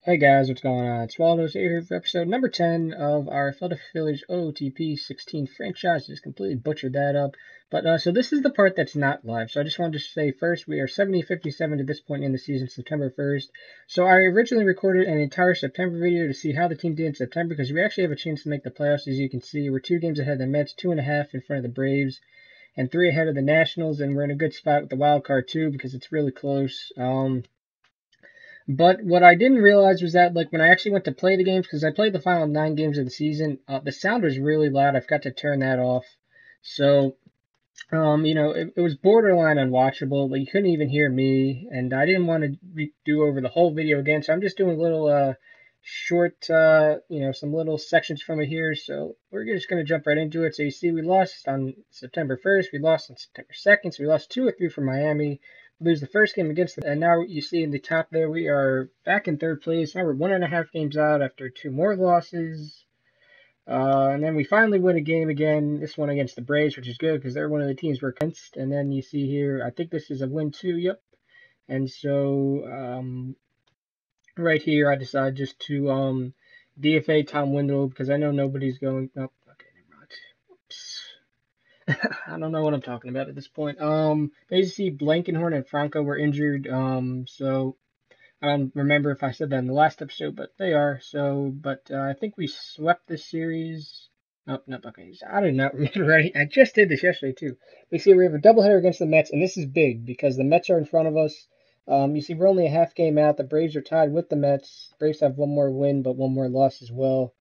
Hey guys, what's going on? It's Waldo's here for episode number 10 of our Philadelphia Phillies OOTP 16 franchise. Just completely butchered that up. So this is the part that's not live. So I just wanted to say first, we are 70-57 to this point in the season, September 1st. So I originally recorded an entire September video to see how the team did in September because we actually have a chance to make the playoffs. As you can see, we're 2 games ahead of the Mets, 2.5 in front of the Braves, and 3 ahead of the Nationals, and we're in a good spot with the wild card too because it's really close. But what I didn't realize was that, like, when I actually went to play the games, because I played the final 9 games of the season, the sound was really loud. I forgot to turn that off. So, it was borderline unwatchable. Like, you couldn't even hear me, and I didn't want to do over the whole video again. So I'm just doing a little short, some little sections from it here. So we're just going to jump right into it. So you see, we lost on September 1st. We lost on September 2nd. So we lost 2 or 3 from Miami. Lose the first game against them, and now you see in the top there we are back in third place. Now we're 1.5 games out after 2 more losses. And then we finally win a game again, this one against the Braves, which is good because they're one of the teams we're against. And then you see here, I think this is a win too, yep. And so right here, I decided just to DFA Tom Windle because I know nobody's going. Nope, okay, never mind. Whoops. I don't know what I'm talking about at this point. Basically, Blankenhorn and Franco were injured. So I don't remember if I said that in the last episode, but they are. I think we swept this series. Nope, nope. Okay, so I did not remember. Right, I just did this yesterday too. We see we have a doubleheader against the Mets, and this is big because the Mets are in front of us. You see, we're only a half game out. The Braves are tied with the Mets. The Braves have one more win, but one more loss as well.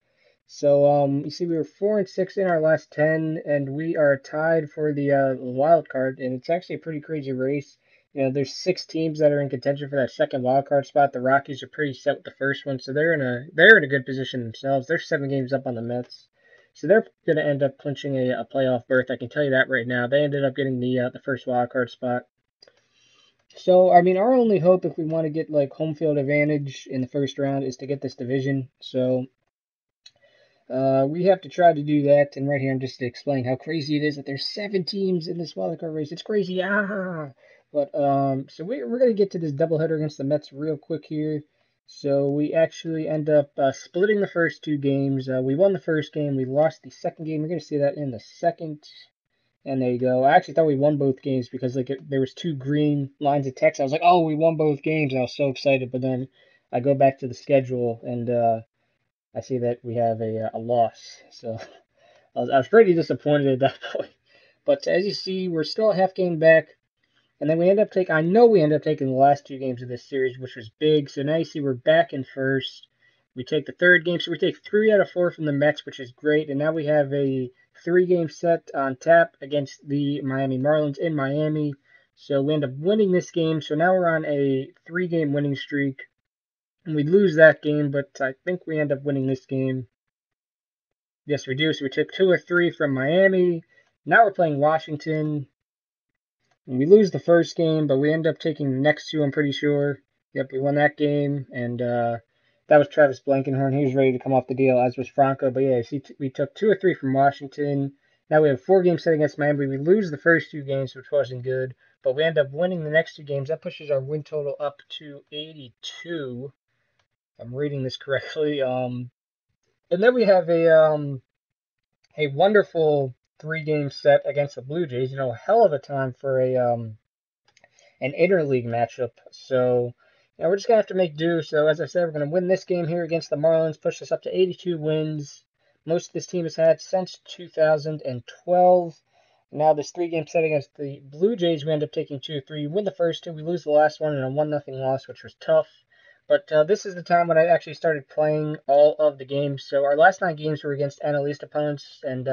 So you see, we were 4-6 in our last 10, and we are tied for the wild card, and it's actually a pretty crazy race. There's 6 teams that are in contention for that second wild card spot. The Rockies are pretty set with the first one, so they're in a good position themselves. They're 7 games up on the Mets, so they're going to end up clinching a playoff berth. I can tell you that right now. They ended up getting the first wild card spot. So I mean, our only hope if we want to get like home field advantage in the first round is to get this division. So we have to try to do that, and right here I'm just explaining how crazy it is that there's 7 teams in this wildcard race. It's crazy, so we're gonna get to this doubleheader against the Mets real quick here. So we actually end up splitting the first 2 games. We won the first game, we lost the second game. You're gonna see that in the second, and there you go. I actually thought we won both games because there was 2 green lines of text. I was like, oh, we won both games, and I was so excited. But then I go back to the schedule and I see that we have a loss. So I was pretty disappointed at that point. But as you see, we're still a half game back. And then I know we end up taking the last 2 games of this series, which was big. So now you see we're back in first. We take the third game. So we take 3 out of 4 from the Mets, which is great. And now we have a 3-game set on tap against the Miami Marlins in Miami. So we end up winning this game. So now we're on a 3-game winning streak. And we lose that game, but I think we end up winning this game. Yes, we do. So we took 2 or 3 from Miami. Now we're playing Washington. And we lose the first game, but we end up taking the next 2, I'm pretty sure. Yep, we won that game. And that was Travis Blankenhorn. He was ready to come off the deal, as was Franco. But yeah, see, we took 2 or 3 from Washington. Now we have 4 games set against Miami. We lose the first 2 games, which wasn't good. But we end up winning the next 2 games. That pushes our win total up to 82. If I'm reading this correctly. And then we have a wonderful 3-game set against the Blue Jays. Hell of a time for an interleague matchup. So we're just gonna have to make do. So as I said, we're gonna win this game here against the Marlins, push us up to 82 wins. Most this team has had since 2012. Now this 3-game set against the Blue Jays, we end up taking 2-3. Win the first 2, we lose the last one in a 1-0 loss, which was tough. But this is the time when I actually started playing all of the games. So our last 9 games were against NL East opponents, and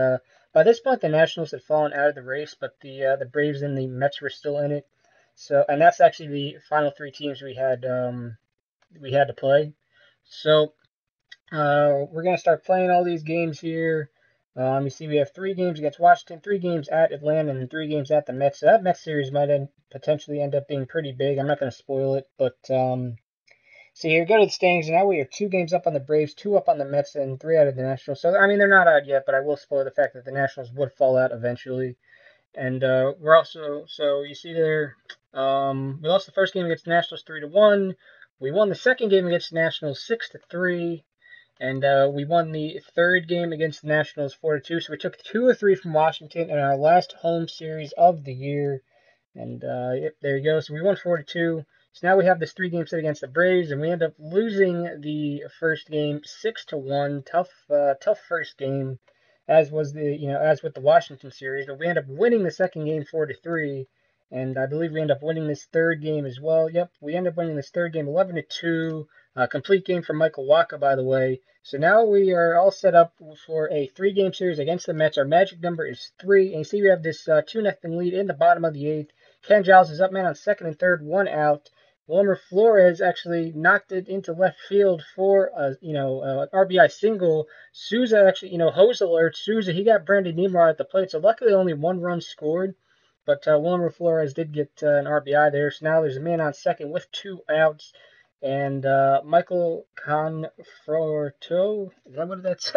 by this point the Nationals had fallen out of the race, but the Braves and the Mets were still in it. So, and that's actually the final 3 teams we had to play. So we're gonna start playing all these games here. You see, we have 3 games against Washington, 3 games at Atlanta, and 3 games at the Mets. So that Mets series might potentially end up being pretty big. I'm not gonna spoil it, but see here, go to the standings. Now we are 2 games up on the Braves, 2 up on the Mets, and 3 out of the Nationals. So I mean, they're not out yet, but I will spoil the fact that the Nationals would fall out eventually. And we're also, so you see there, we lost the first game against the Nationals 3-1. We won the second game against the Nationals 6-3, and we won the third game against the Nationals 4-2. So we took 2 of 3 from Washington in our last home series of the year. And yep, there you go. So we won 4-2. So now we have this 3-game set against the Braves, and we end up losing the first game 6-1. Tough first game, as was as with the Washington series. But we end up winning the second game 4-3, and I believe we end up winning this third game as well. Yep, we end up winning this third game 11-2. Complete game from Michael Wacha, by the way. So now we are all set up for a 3-game series against the Mets. Our magic number is 3, and you see we have this 2-0 lead in the bottom of the 8th. Ken Giles is up man on second and third, 1 out. Wilmer Flores actually knocked it into left field for an RBI single. Souza actually, hose alert. Souza, he got Brandon Nimrod at the plate, so luckily only 1 run scored. But Wilmer Flores did get an RBI there, so now there's a man on second with 2 outs. And Michael Conforto, is that what that's?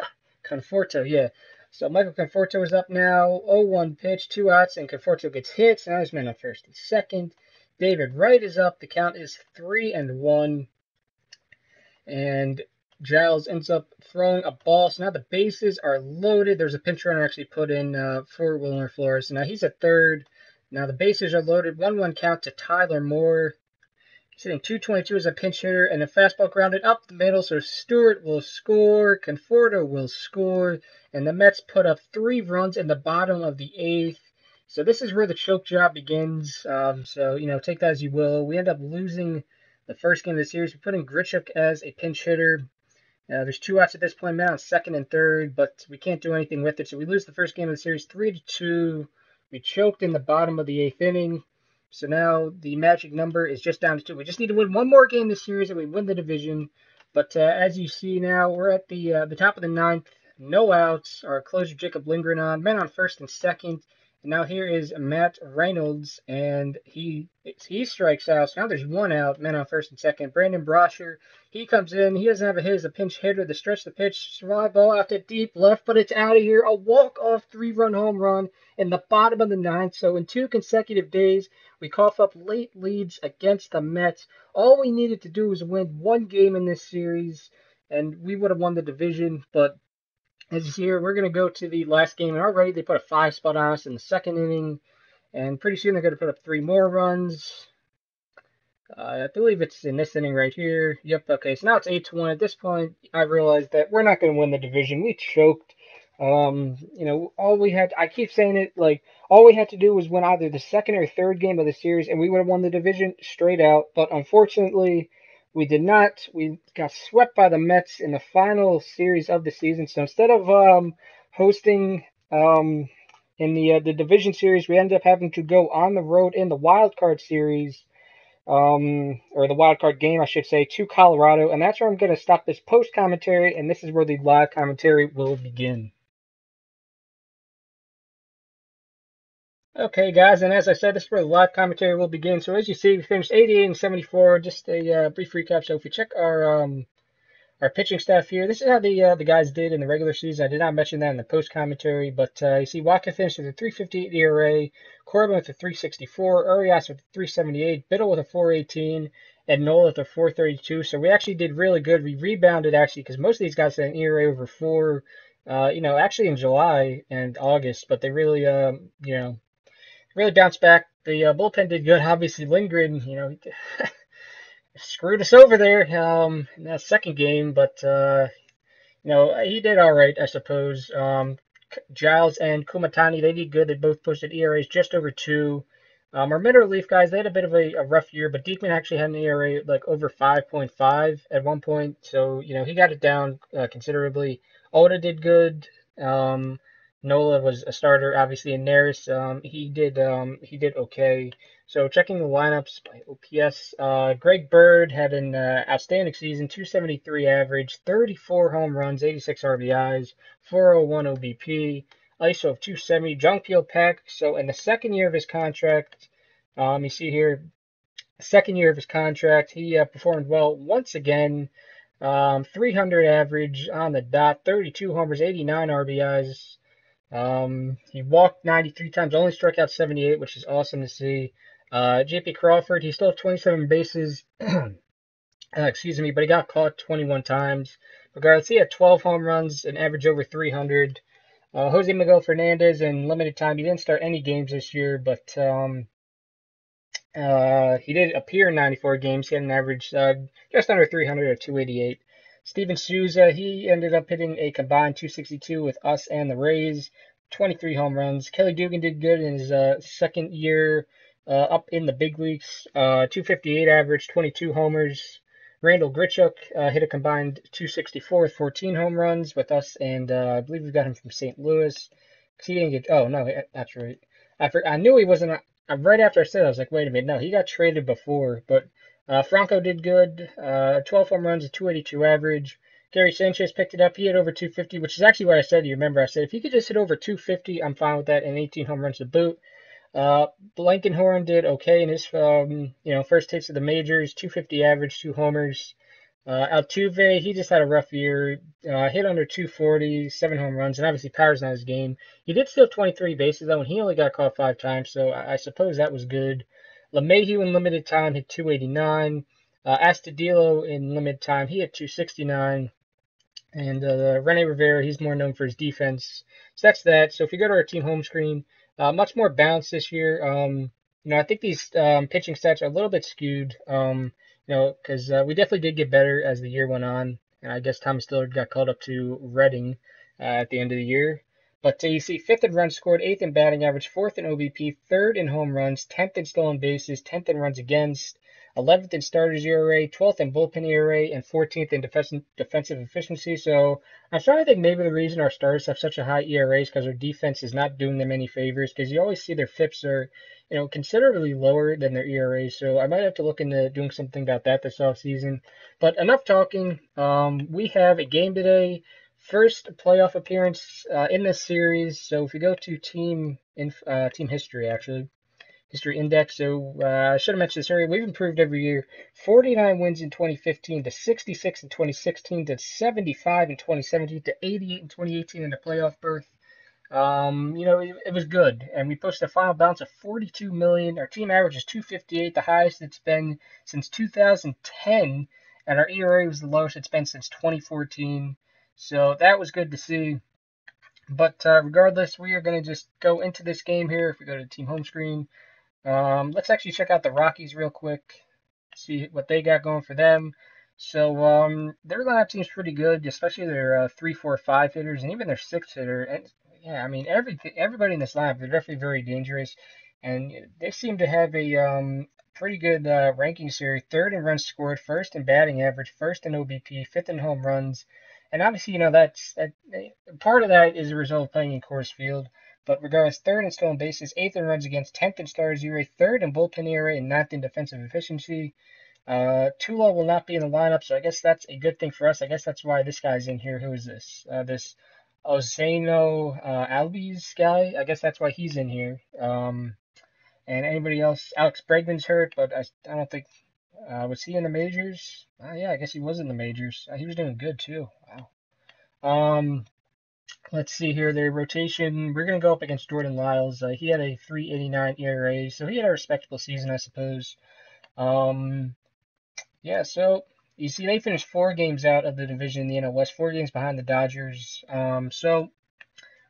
Conforto, yeah. So Michael Conforto is up now. 0-1 pitch, 2 outs, and Conforto gets hit. So now there's men on first and second. David Wright is up. The count is 3-1. And Giles ends up throwing a ball. So now the bases are loaded. There's a pinch runner actually put in for Wilmer Flores. So now he's at third. Now the bases are loaded. 1-1 count to Tyler Moore. He's hitting 222 as a pinch hitter, and a fastball grounded up the middle, so Stewart will score, Conforto will score, and the Mets put up 3 runs in the bottom of the 8th. So this is where the choke job begins. So, take that as you will. We end up losing the first game of the series. We put in Grichuk as a pinch hitter. There's 2 outs at this point, man on second and third, but we can't do anything with it. So we lose the first game of the series 3-2. We choked in the bottom of the 8th inning. So now the magic number is just down to 2. We just need to win one more game this series and we win the division. But as you see now, we're at the top of the 9th. No outs. Our closer Jacob Lindgren on. Men on first and second. And now here is Matt Reynolds, and he strikes out. So now there's 1 out. Men on first and second. Brandon Brasher, he comes in. He doesn't have a hit as a pinch hitter. The stretch the pitch. Survive ball out to deep left, but it's out of here. A walk-off 3-run home run in the bottom of the 9th. So in 2 consecutive days, we cough up late leads against the Mets. All we needed to do was win 1 game in this series, and we would have won the division. But as you see here, we're going to go to the last game, and already they put a 5 spot on us in the second inning, and pretty soon they're going to put up 3 more runs. I believe it's in this inning right here. Yep, okay, so now it's 8-1. At this point, I realized that we're not going to win the division. We choked. All we had, I keep saying it, like, all we had to do was win either the second or third game of the series, and we would have won the division straight out. But unfortunately, we did not. We got swept by the Mets in the final series of the season. So instead of hosting in the division series, we ended up having to go on the road in the wild card series, or the wild card game, I should say, to Colorado. And that's where I'm going to stop this post commentary, and this is where the live commentary will begin. Okay, guys, and as I said, this is where the live commentary will begin. So as you see, we finished 88-74. Just a brief recap. So if we check our pitching staff here, this is how the guys did in the regular season. I did not mention that in the post commentary, but you see Wacha finished with a 3.58 ERA, Corbin with a 3.64, Urias with a 3.78, Biddle with a 4.18, and Nola with a 4.32. So we actually did really good. We rebounded actually because most of these guys had an ERA over 4. Actually in July and August, but they really really bounced back. The bullpen did good. Obviously, Lindgren, screwed us over there in that second game, but he did all right, I suppose. Giles and Kumatani, they did good. They both posted ERAs just over 2. Our middle relief guys, they had a bit of a rough year, but Diekman actually had an ERA like over 5.5 at one point, so he got it down considerably. Oda did good. Nola was a starter, obviously, and Neris, he did okay. So checking the lineups by OPS, Greg Bird had an outstanding season, 273 average, 34 home runs, 86 RBIs, 401 OBP, ISO of 270. Jung Peel Pack, so in the second year of his contract, you see here, second year of his contract, he performed well once again. 300 average on the dot, 32 homers, 89 RBIs. He walked 93 times, only struck out 78, which is awesome to see. JP Crawford, he still had 27 bases. excuse me, but he got caught 21 times. Regardless, he had 12 home runs, an average over 300. Jose Miguel Fernandez in limited time. He didn't start any games this year, but he did appear in 94 games. He had an average just under 300 at 288. Steven Souza, he ended up hitting a combined 262 with us and the Rays, 23 home runs. Kelly Dugan did good in his second year up in the big leagues, 258 average, 22 homers. Randall Grichuk hit a combined 264 with 14 home runs with us, and I believe we got him from St. Louis. 'Cause he didn't get. Oh no, that's right. I knew he wasn't right after I said it, I was like, wait a minute, no, he got traded before. But Franco did good, 12 home runs, a 282 average. Gary Sanchez picked it up. He hit over 250, which is actually what I said. You remember I said if he could just hit over 250, I'm fine with that, and 18 home runs to boot. Blankenhorn did okay in his first taste of the majors, 250 average, two homers. Altuve, he just had a rough year. Hit under 240, seven home runs, and obviously power's not his game. He did steal 23 bases though, and he only got caught five times, so I suppose that was good. LeMahieu in limited time hit 289. Astudillo in limited time, he hit 269. And Rene Rivera, he's more known for his defense. So that's that. So if you go to our team home screen, much more balanced this year. I think these pitching stats are a little bit skewed. Because we definitely did get better as the year went on. And I guess Thomas Dillard got called up to Reading at the end of the year. But you see, fifth in runs scored, eighth in batting average, fourth in OBP, third in home runs, 10th in stolen bases, 10th in runs against, 11th in starters ERA, 12th in bullpen ERA, and 14th in defensive efficiency. So I'm starting to think maybe the reason our starters have such a high ERA is because our defense is not doing them any favors. Because you always see their FIPS are, considerably lower than their ERA. So I might have to look into doing something about that this offseason. But enough talking. We have a game today. First playoff appearance in this series. So if you go to team history, actually history index. So I should have mentioned this earlier. We've improved every year. 49 wins in 2015 to 66 in 2016 to 75 in 2017 to 88 in 2018 in the playoff berth. It was good, and we posted a final balance of 42 million. Our team average is 258, the highest it's been since 2010, and our ERA was the lowest it's been since 2014. So that was good to see. But regardless, we are going to just go into this game here. If we go to the team home screen, let's actually check out the Rockies real quick, see what they got going for them. So their lineup seems pretty good, especially their 3, 4, 5 hitters and even their six hitter. And yeah, I mean everybody in this lineup, they're definitely very dangerous, and they seem to have a pretty good rankings here. Third in runs scored, first in batting average, first in OBP, fifth in home runs, and obviously that part of that is a result of playing in Coors Field. But regardless, third in stolen bases, eighth in runs against, 10th in starters ERA, third in bullpen ERA, and ninth in defensive efficiency. Tula will not be in the lineup, so I guess that's a good thing for us. I guess that's why this guy's in here. Who is this? This Ozano Albies guy. I guess that's why he's in here. And anybody else? Alex Bregman's hurt, but I don't think. Was he in the majors? Yeah, I guess he was in the majors. He was doing good too. Wow. Let's see here, their rotation. We're going to go up against Jordan Lyles. He had a 3.89 ERA, so he had a respectable season, I suppose. Yeah, so you see, they finished 4 games out of the division in the NL West, 4 games behind the Dodgers. So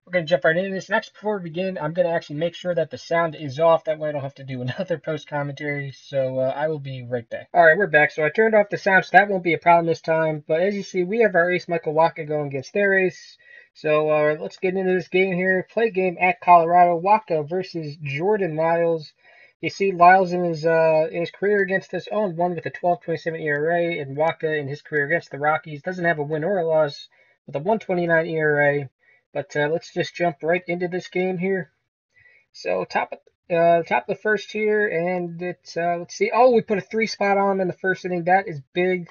we're going to jump right into this. Next, before we begin, I'm going to actually make sure that the sound is off. That way I don't have to do another post commentary. So I will be right back. All right, we're back. So I turned off the sound, so that won't be a problem this time. But as you see, we have our ace, Michael Wacha, going against their ace. So let's get into this game here. Play game at Colorado. Wacha versus Jordan Lyles. You see, Lyles in his career against us owned one with a 12.27 ERA, and Wacha in his career against the Rockies doesn't have a win or a loss with a 1.29 ERA. But let's just jump right into this game here. So top of the first here, and it's let's see. Oh, we put a 3 spot on him in the first inning. That is big.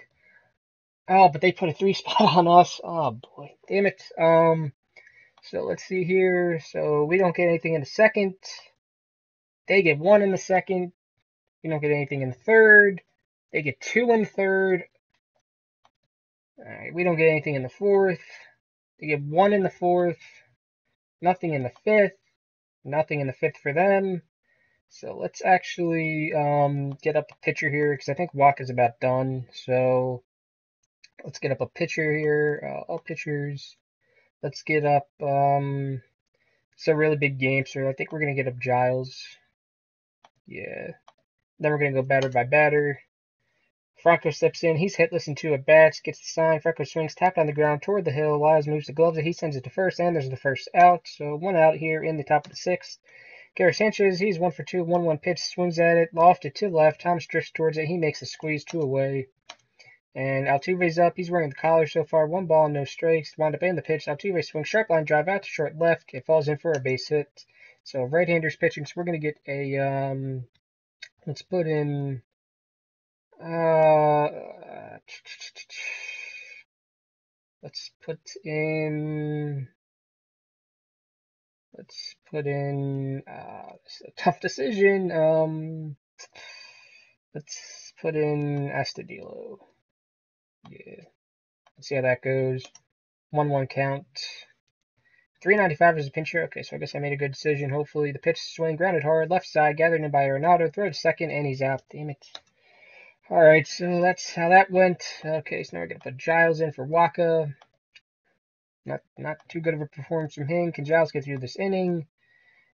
Oh, but they put a 3 spot on us. Oh boy, damn it. So let's see here. So we don't get anything in the second. They get 1 in the second. We don't get anything in the third. They get 2 in the third. All right, we don't get anything in the fourth. They get 1 in the fourth. Nothing in the fifth. Nothing in the fifth for them. So let's actually get up a pitcher here because I think Waka's about done. So let's get up a pitcher here. All pitchers. Let's get up. It's a really big game, so I think we're gonna get up Giles. Yeah. Then we're gonna go batter by batter. Franco steps in. He's hitless in 2 at bats. Gets the sign. Franco swings, tapped on the ground toward the hill. Wise moves the gloves. He sends it to first, and there's the first out. So 1 out here in the top of the 6th. Gary Sanchez, he's 1 for 2, 1-1 pitch, swings at it, lofted to the left. Thomas drifts towards it. He makes a squeeze, 2 away. And Altuve's up. He's wearing the collar so far. 1 ball, no strikes. Wound up in the pitch. Altuve swings sharp line drive out to short left. It falls in for a base hit. So right-handers pitching. So we're gonna get a let's put in let's put in this is a tough decision. Let's put in Astudillo. Yeah. Let's see how that goes. 1-1 count. 395 is a pincher. Okay, so I guess I made a good decision. Hopefully the pitch swing, grounded hard, left side, gathered in by Arenado, throw to second, and he's out. Damn it. Alright, so that's how that went. Okay, so now we're gonna put Giles in for Waka. Not too good of a performance from him. Can Giles get through this inning?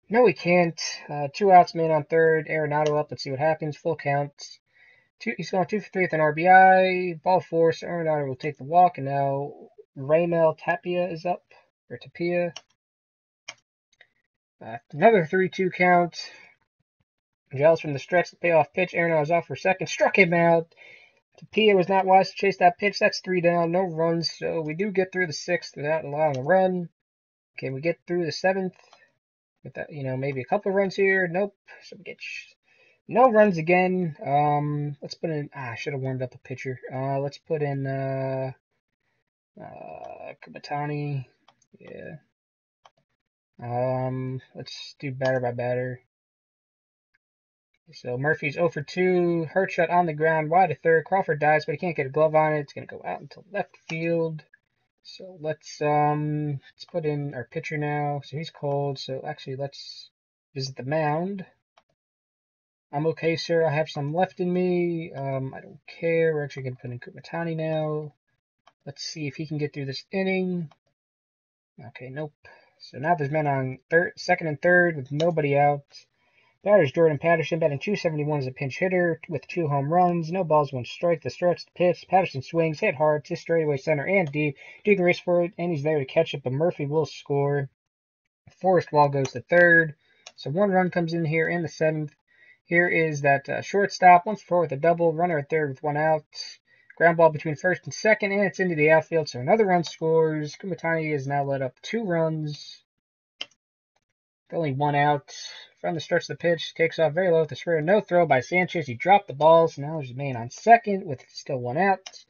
No, he can't. 2 outs, man on third. Arenado up. Let's see what happens. Full count. He's going 2 for 3 with an RBI. Ball 4, so Arenado will take the walk. And now Raimel Tapia is up. Or Tapia. Another 3-2 count. Giles from the stretch, the payoff pitch. Arenado is off for second. Struck him out. Tapia was not wise to chase that pitch. That's 3 down. No runs. So we do get through the 6th without allowing a run. Can we get through the 7th? With that, maybe a couple runs here. Nope. So we get no runs again. Let's put in. I should have warmed up the pitcher. Let's put in Kumatani. Yeah. Let's do batter by batter. So Murphy's 0 for 2. Hurt shot on the ground, wide to third. Crawford dives, but he can't get a glove on it. It's gonna go out into left field. So let's put in our pitcher now. So he's cold. So actually, let's visit the mound. I'm okay, sir. I have some left in me. I don't care. We're actually going to put in Kumatani now. Let's see if he can get through this inning. Okay, nope. So now there's men on second and third with nobody out. Batter's Jordan Patterson, batting .271 as a pinch hitter with 2 home runs. No balls, 1 strike. The stretch, the pitch. Patterson swings, hit hard to straightaway center and deep. Dugan races for it, and he's there to catch it, but Murphy will score. Forrest Wall goes to third. So 1 run comes in here in the 7th. Here is that shortstop, 1 for 4 with a double, runner at third with 1 out. Ground ball between first and second, and it's into the outfield, so another run scores. Kumatani has now let up 2 runs. Only 1 out. From the stretch of the pitch, takes off very low with the sprayer. No throw by Sanchez. He dropped the ball, so now there's a man on second with still 1 out.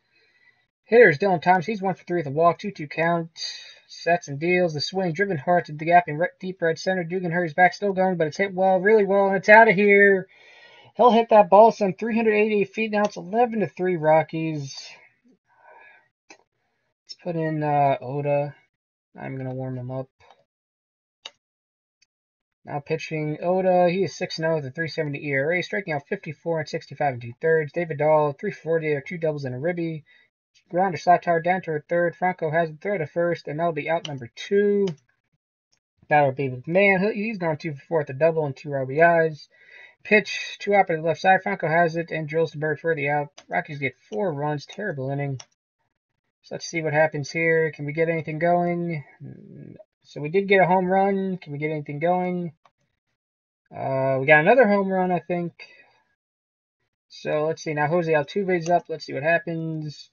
Hitter is Dylan Thomas. He's 1 for 3 with a walk, 2-2 count. Sets and deals. The swing driven hard to the gap in deep right center. Dugan hurries back, still going, but it's hit well, really well, and it's out of here. He'll hit that ball some 388 feet. Now it's 11-3 Rockies. Let's put in Oda. I'm going to warm him up. Now pitching Oda. He is 6-0 with a 3.70 ERA, striking out 54 and 65 2/3. David Dahl, 340, 2 doubles and a ribby. Grounder slap tower down to third. Franco has the throw to first, and that'll be out number 2. That'll be with man. He's gone 2 for 4 with a double and 2 RBIs. Pitch, 2 out to the left side. Franco has it and drills the bird for the out. Rockies get 4 runs. Terrible inning. So let's see what happens here. Can we get anything going? So we did get a home run. Can we get anything going? We got another home run, I think. So let's see. Now Jose Altuve's up. Let's see what happens.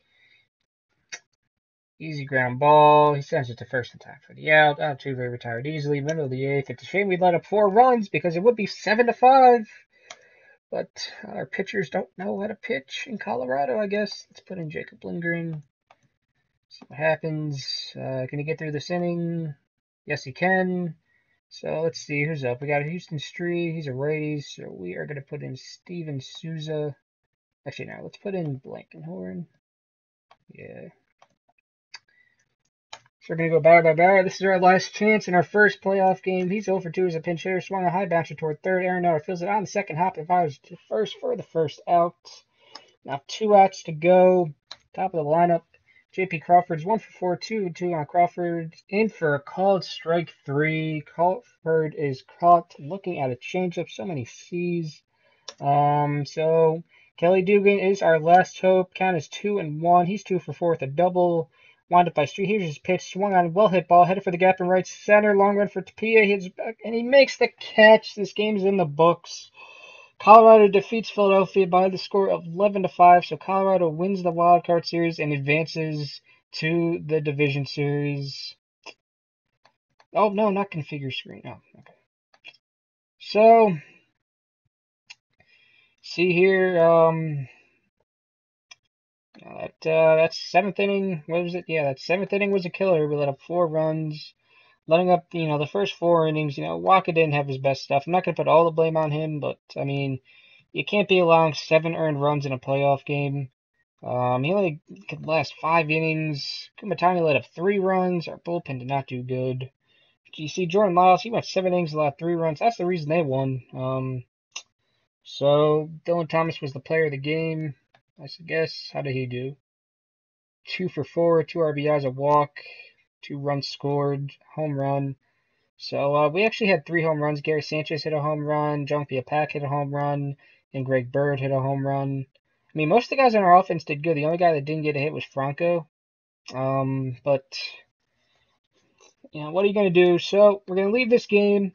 Easy ground ball. He sends it to first in time for the out. Altuve retired easily. Middle of the 8th. It's a shame we let up 4 runs because it would be 7-5. But our pitchers don't know how to pitch in Colorado, I guess. Let's put in Jacob Lindgren. See what happens. Can he get through this inning? Yes, he can. So let's see who's up. We got Houston Street. He's a righty, so we are going to put in Steven Souza. Actually, no, let's put in Blankenhorn. Yeah. So we're going to go batter. This is our last chance in our first playoff game. He's 0 for 2 as a pinch hitter. Swung a high bouncer toward third. Aaron Nola fills it on the second hop and fires to first for the first out. Now 2 outs to go. Top of the lineup. J.P. Crawford's 1 for 4, 2-2 on Crawford. In for a called strike 3. Crawford is caught looking at a changeup. So many C's. So Kelly Dugan is our last hope. Count is 2-1. He's 2 for 4 with a double. Wound up by Street. Here's his pitch. Swung on. Well hit ball. Headed for the gap in right center. Long run for Tapia. Hits back and he makes the catch. This game's in the books. Colorado defeats Philadelphia by the score of 11-5. So Colorado wins the wild card series and advances to the division series. Oh no, not configure screen. Oh, okay. So see here. That's seventh inning. What was it? Yeah, that seventh inning was a killer. We let up 4 runs, letting up, the first 4 innings. Waka didn't have his best stuff. I'm not gonna put all the blame on him, but I mean, you can't be allowing 7 earned runs in a playoff game. He only could last 5 innings. Kumatani let up 3 runs. Our bullpen did not do good. You see, Jordan Lyles, he went 7 innings, allowed 3 runs. That's the reason they won. So Dylan Thomas was the player of the game. I guess. How did he do? 2 for 4, 2 RBIs, a walk, 2 runs scored, home run. So we actually had 3 home runs. Gary Sanchez hit a home run, Jung Pak hit a home run, and Greg Bird hit a home run. I mean, most of the guys on our offense did good. The only guy that didn't get a hit was Franco. But what are you going to do? So we're going to leave this game.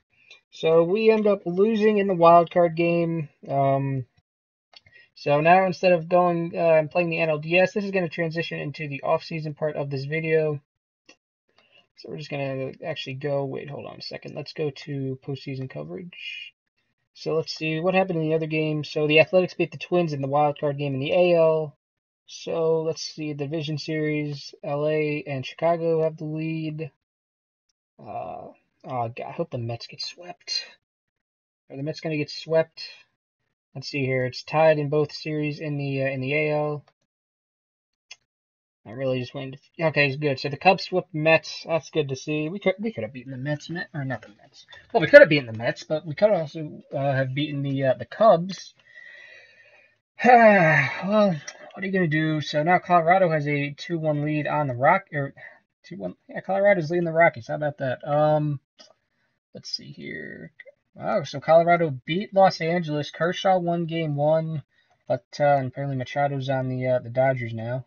So we end up losing in the wild card game. So now instead of going and playing the NLDS, this is going to transition into the off-season part of this video. So we're just going to actually go, wait, hold on a second. Let's go to postseason coverage. So let's see what happened in the other game. So the Athletics beat the Twins in the wild card game in the AL. So let's see, the division series, LA and Chicago have the lead. Oh, God, I hope the Mets get swept. Are the Mets going to get swept? Let's see here. It's tied in both series in the AL. I really just waiting to. Okay, it's good. So the Cubs swept Mets. That's good to see. We could have beaten the Mets, or not the Mets. Well, we could have beaten the Mets, but we could also have beaten the Cubs. Well, what are you gonna do? So now Colorado has a 2-1 lead on the or 2-1. Yeah, Colorado's leading the Rockies. How about that? Let's see here. Oh, so Colorado beat Los Angeles. Kershaw won game 1, but apparently Machado's on the Dodgers now.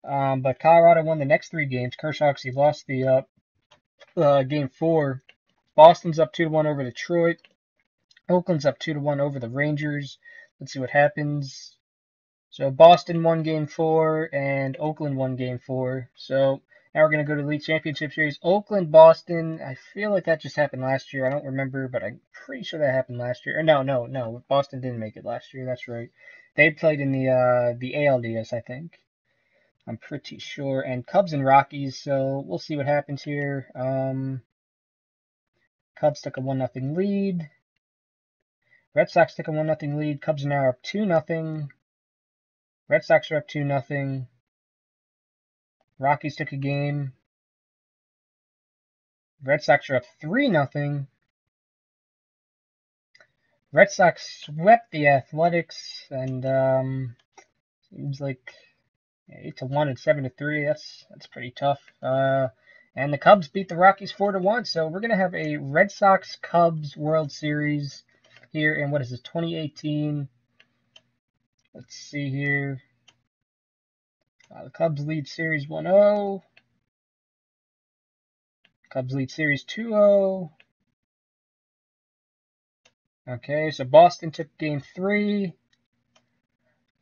But Colorado won the next 3 games. Kershaw actually lost the game 4. Boston's up 2-1 over Detroit. Oakland's up 2-1 over the Rangers. Let's see what happens. So Boston won game 4 and Oakland won game 4. So now we're going to go to the League Championship Series. Oakland, Boston. I feel like that just happened last year. I don't remember, but I'm pretty sure that happened last year. Or no. Boston didn't make it last year. That's right. They played in the ALDS, I think. I'm pretty sure. And Cubs and Rockies, so we'll see what happens here. Cubs took a 1-0 lead. Red Sox took a 1-0 lead. Cubs are now up 2-0. Red Sox are up 2-0. Rockies took a game. Red Sox are up 3-0. Red Sox swept the Athletics, and seems like 8-1 and 7-3. That's pretty tough. And the Cubs beat the Rockies 4-1. So we're gonna have a Red Sox Cubs World Series here in 2018. Let's see here. The Cubs lead series 1-0. Cubs lead series 2-0. Okay, so Boston took game 3.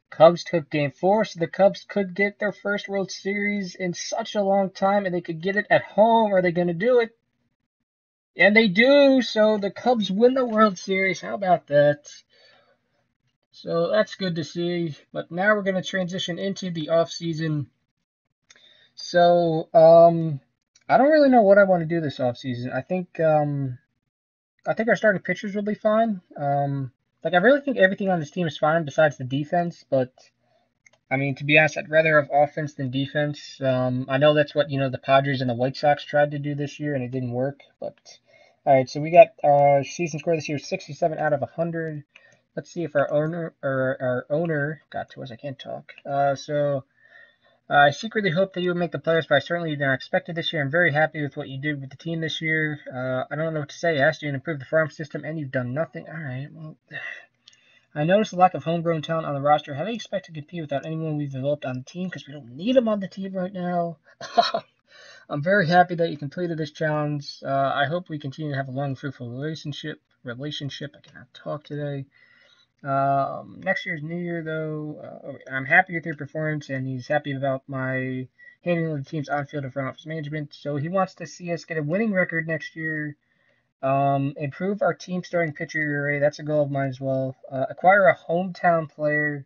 Cubs took game 4, so the Cubs could get their first World Series in such a long time, and they could get it at home. Are they going to do it? And they do, so the Cubs win the World Series. How about that? So that's good to see. But now we're going to transition into the offseason. So, I don't really know what I want to do this offseason. I think our starting pitchers will be fine. I really think everything on this team is fine besides the defense, but I mean, to be honest, I'd rather have offense than defense. I know that's what, the Padres and the White Sox tried to do this year, and it didn't work. But all right, so we got season score this year 67 out of 100. Let's see if our owner got to us. I can't talk. I secretly hope that you would make the playoffs, but I certainly did not expect it this year. I'm very happy with what you did with the team this year. I don't know what to say. I asked you to improve the farm system, and you've done nothing. All right, well. I noticed the lack of homegrown talent on the roster. How do you expect to compete without anyone we've developed on the team? Because we don't need them on the team right now. I'm very happy that you completed this challenge. I hope we continue to have a long, fruitful relationship. I cannot talk today. Next year's New Year, though, I'm happy with your performance, and he's happy about my handling the team's on-field and front office management. So he wants to see us get a winning record next year. Improve our team starting pitcher ERA. That's a goal of mine as well. Acquire a hometown player.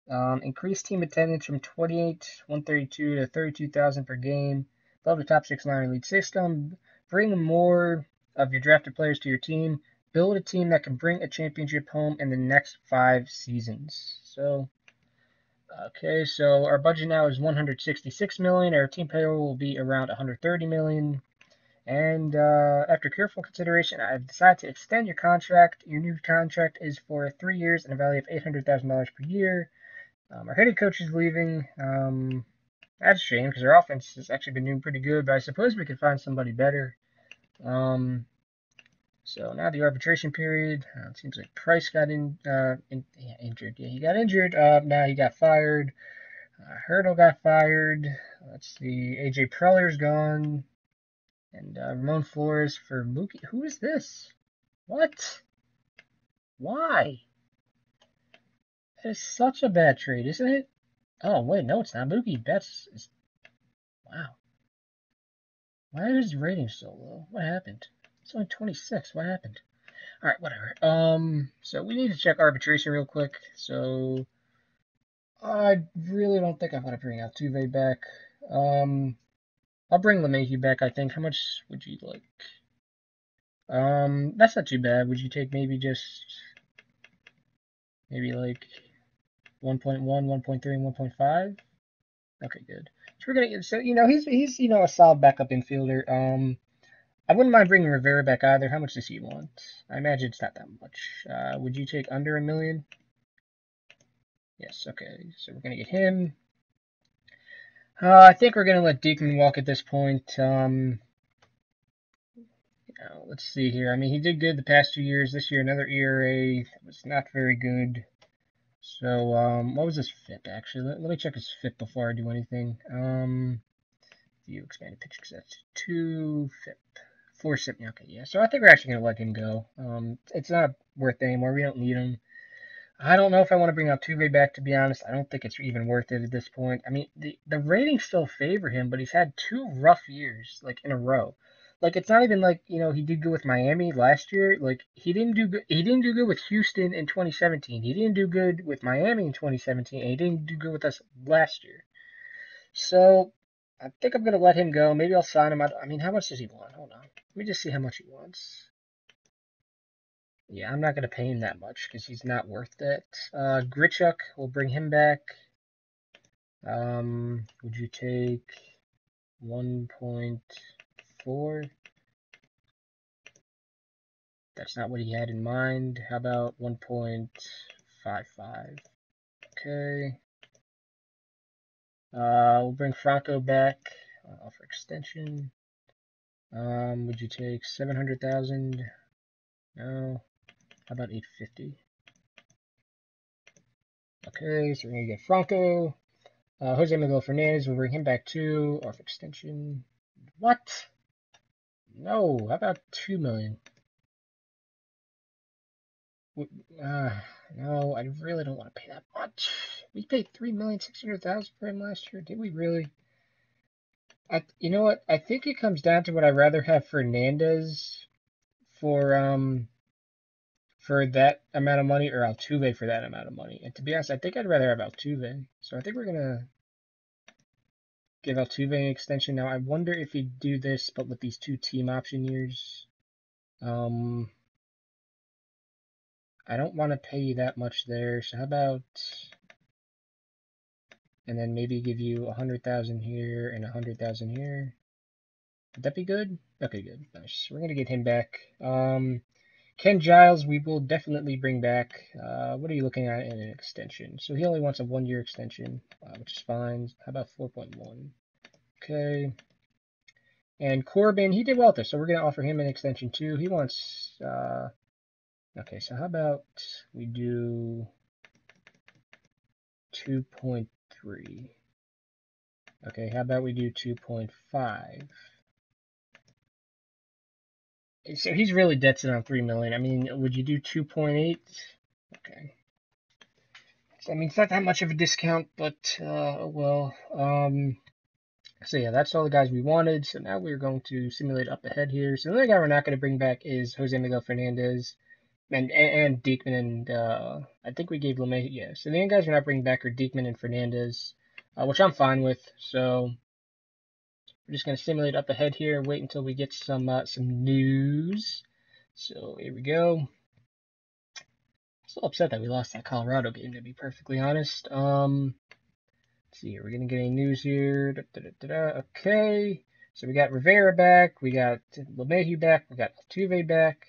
Increase team attendance from 132 to 32,000 per game. Build a top six minor league system. Bring more of your drafted players to your team. Build a team that can bring a championship home in the next 5 seasons. So our budget now is 166 million. Our team payroll will be around 130 million. And after careful consideration, I've decided to extend your contract. Your new contract is for 3 years and a value of $800,000 per year. Our head coach is leaving. That's a shame because our offense has actually been doing pretty good, but I suppose we could find somebody better. So now the arbitration period. It seems like Price got injured. Yeah, he got injured. Now he got fired. Hurdle got fired. Let's see. AJ Preller's gone. And Ramon Flores for Mookie. Who is this? What? Why? That is such a bad trade, isn't it? Oh, wait, no, it's not. Mookie Betts is. Wow. Why is his rating so low? What happened? It's only 26. What happened? Alright, whatever. So we need to check arbitration real quick. So I really don't think I'm gonna bring Altuve back. I'll bring LeMahieu back, I think. How much would you like? That's not too bad. Would you take maybe like 1.1, 1.3, and 1.5? Okay, good. So we're gonna he's a solid backup infielder. I wouldn't mind bringing Rivera back either. How much does he want? I imagine it's not that much. Would you take under $1 million? Yes. Okay. So we're gonna get him. I think we're gonna let Diekman walk at this point. Let's see here. I mean, he did good the past 2 years. This year, another ERA was not very good. So, what was his FIP actually? Let me check his FIP before I do anything. View expanded pitch because that's 2 FIP. 470. Okay, yeah. So I think we're actually gonna let him go. It's not worth it anymore. We don't need him. I don't know if I want to bring Altuve back, to be honest. I don't think it's even worth it at this point. I mean, the ratings still favor him, but he's had 2 rough years, like, in a row. Like, it's not even like, he did good with Miami last year. Like, he didn't do good. He didn't do good with Houston in 2017. He didn't do good with Miami in 2017, and he didn't do good with us last year. So, I think I'm gonna let him go. Maybe I'll sign him. I mean, how much does he want? Hold on. Let me just see how much he wants. Yeah, I'm not going to pay him that much because he's not worth it. Grichuk, we'll bring him back. Would you take 1.4? That's not what he had in mind. How about 1.55? Okay. We'll bring Franco back. Offer extension. Would you take 700,000? No. How about 850? Okay, so we're gonna get Franco. Jose Miguel Fernandez, we'll bring him back too. Offer extension. What? No, how about 2 million? No, I really don't want to pay that much. We paid 3,600,000 for him last year. Did we really? You know what? I think it comes down to would I rather have Fernandez for that amount of money or Altuve for that amount of money. And to be honest, I think I'd rather have Altuve. So I think we're gonna give Altuve an extension. Now I wonder if he'd do this, but with these 2 team option years. I don't want to pay you that much there. So how about and then maybe give you 100,000 here and 100,000 here. Would that be good? Okay, good. Nice. We're gonna get him back. Ken Giles, we will definitely bring back. What are you looking at in an extension? So he only wants a 1-year extension, which is fine. How about 4.1? Okay. And Corbin, he did well with this, so we're going to offer him an extension too. He wants, okay, so how about we do 2.3? Okay, how about we do 2.5? So he's really dead set on 3 million. I mean, would you do 2.8? Okay. So, I mean, it's not that much of a discount, but, well, so yeah, that's all the guys we wanted. So now we're going to simulate up ahead here. So the only guy we're not going to bring back is Jose Miguel Fernandez and Diekman and I think we gave LeMay. Yeah, so the only guys we're not bringing back are Diekman and Fernandez, which I'm fine with. So we're just going to simulate up ahead here. Wait until we get some news. So here we go. I'm still upset that we lost that Colorado game, to be perfectly honest. Let's see here. We're going to get any news here. Okay. So we got Rivera back. We got LeMahieu back. We got Altuve back.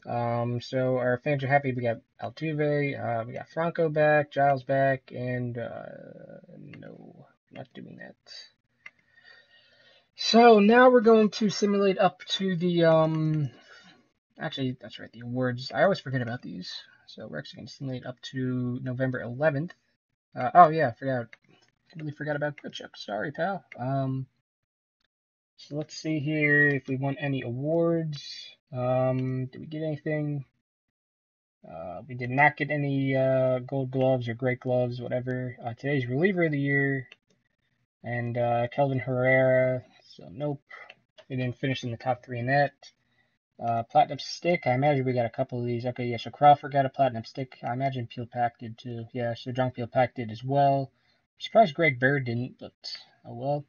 So our fans are happy. We got Altuve. We got Franco back. Giles back. And, no, not doing that. So now we're going to simulate up to the, actually, that's right, the awards. I always forget about these. So we're actually going to simulate up to November 11th. Oh, yeah, I forgot. Completely forgot about Grichuk. Sorry, pal. So let's see here if we won any awards. Did we get anything? We did not get any gold gloves or great gloves, whatever. Today's reliever of the year and Kelvin Herrera. So nope, we didn't finish in the top 3 in that. Platinum stick. I imagine we got a couple of these. Okay, yeah. So Crawford got a platinum stick. I imagine Peel Pack did too. Yeah. So John Peel Pack did as well. I'm surprised Greg Bird didn't, but oh well.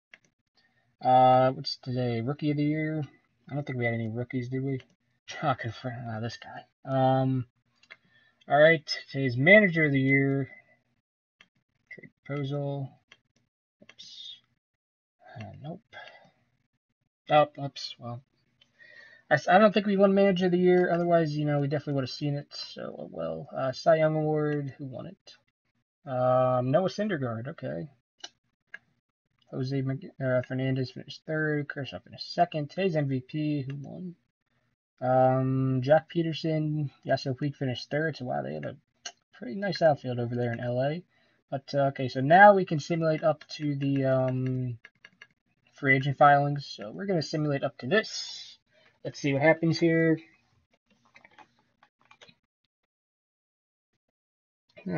What's today? Rookie of the year? I don't think we had any rookies, did we? This guy. All right. Today's manager of the year. Trade proposal. Oops. Nope. Oh, oops. Well, I don't think we won manager of the year. Otherwise, you know, we definitely would have seen it. So, well, Cy Young Award. Who won it? Noah Syndergaard. Okay. Jose Fernandez finished 3rd. Kershaw finished 2nd. Today's MVP. Who won? Jack Peterson, Yasiel Puig finished 3rd, so wow, they have a pretty nice outfield over there in LA. But okay, so now we can simulate up to the free agent filings. So we're gonna simulate up to this. Let's see what happens here.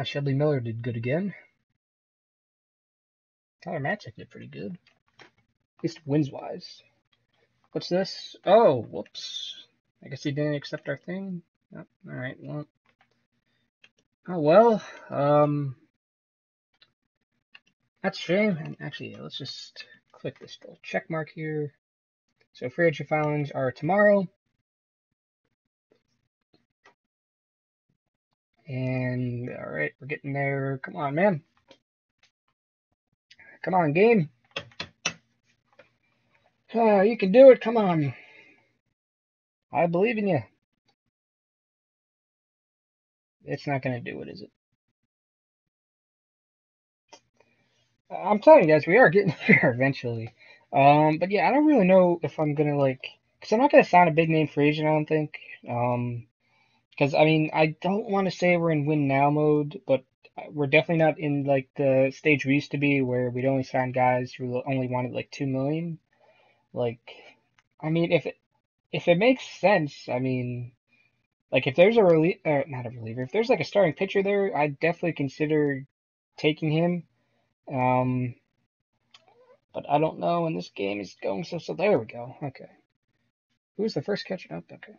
Shelby Miller did good again. Tyler Matzik did pretty good, at least wins wise. What's this? Oh, whoops. I guess he didn't accept our thing. Oh, all right, well. Oh well. That's a shame. And actually, let's just click this little check mark here. So free agent filings are tomorrow. And all right, we're getting there. Come on, man. Come on, game. You can do it. Come on. I believe in you. It's not going to do it, is it? I'm telling you guys, we are getting there eventually. But yeah, I don't really know if I'm going to because I'm not going to sign a big name free agent, I don't think. Because I mean, I don't want to say we're in win now mode, but we're definitely not in like the stage we used to be where we'd only sign guys who only wanted like 2 million. Like, I mean, if it makes sense, I mean, like if there's not a reliever, if there's like a starting pitcher there, I'd definitely consider taking him. Um, but I don't know, and this game is going so. There we go. Okay, who's the first catcher? Oh, okay.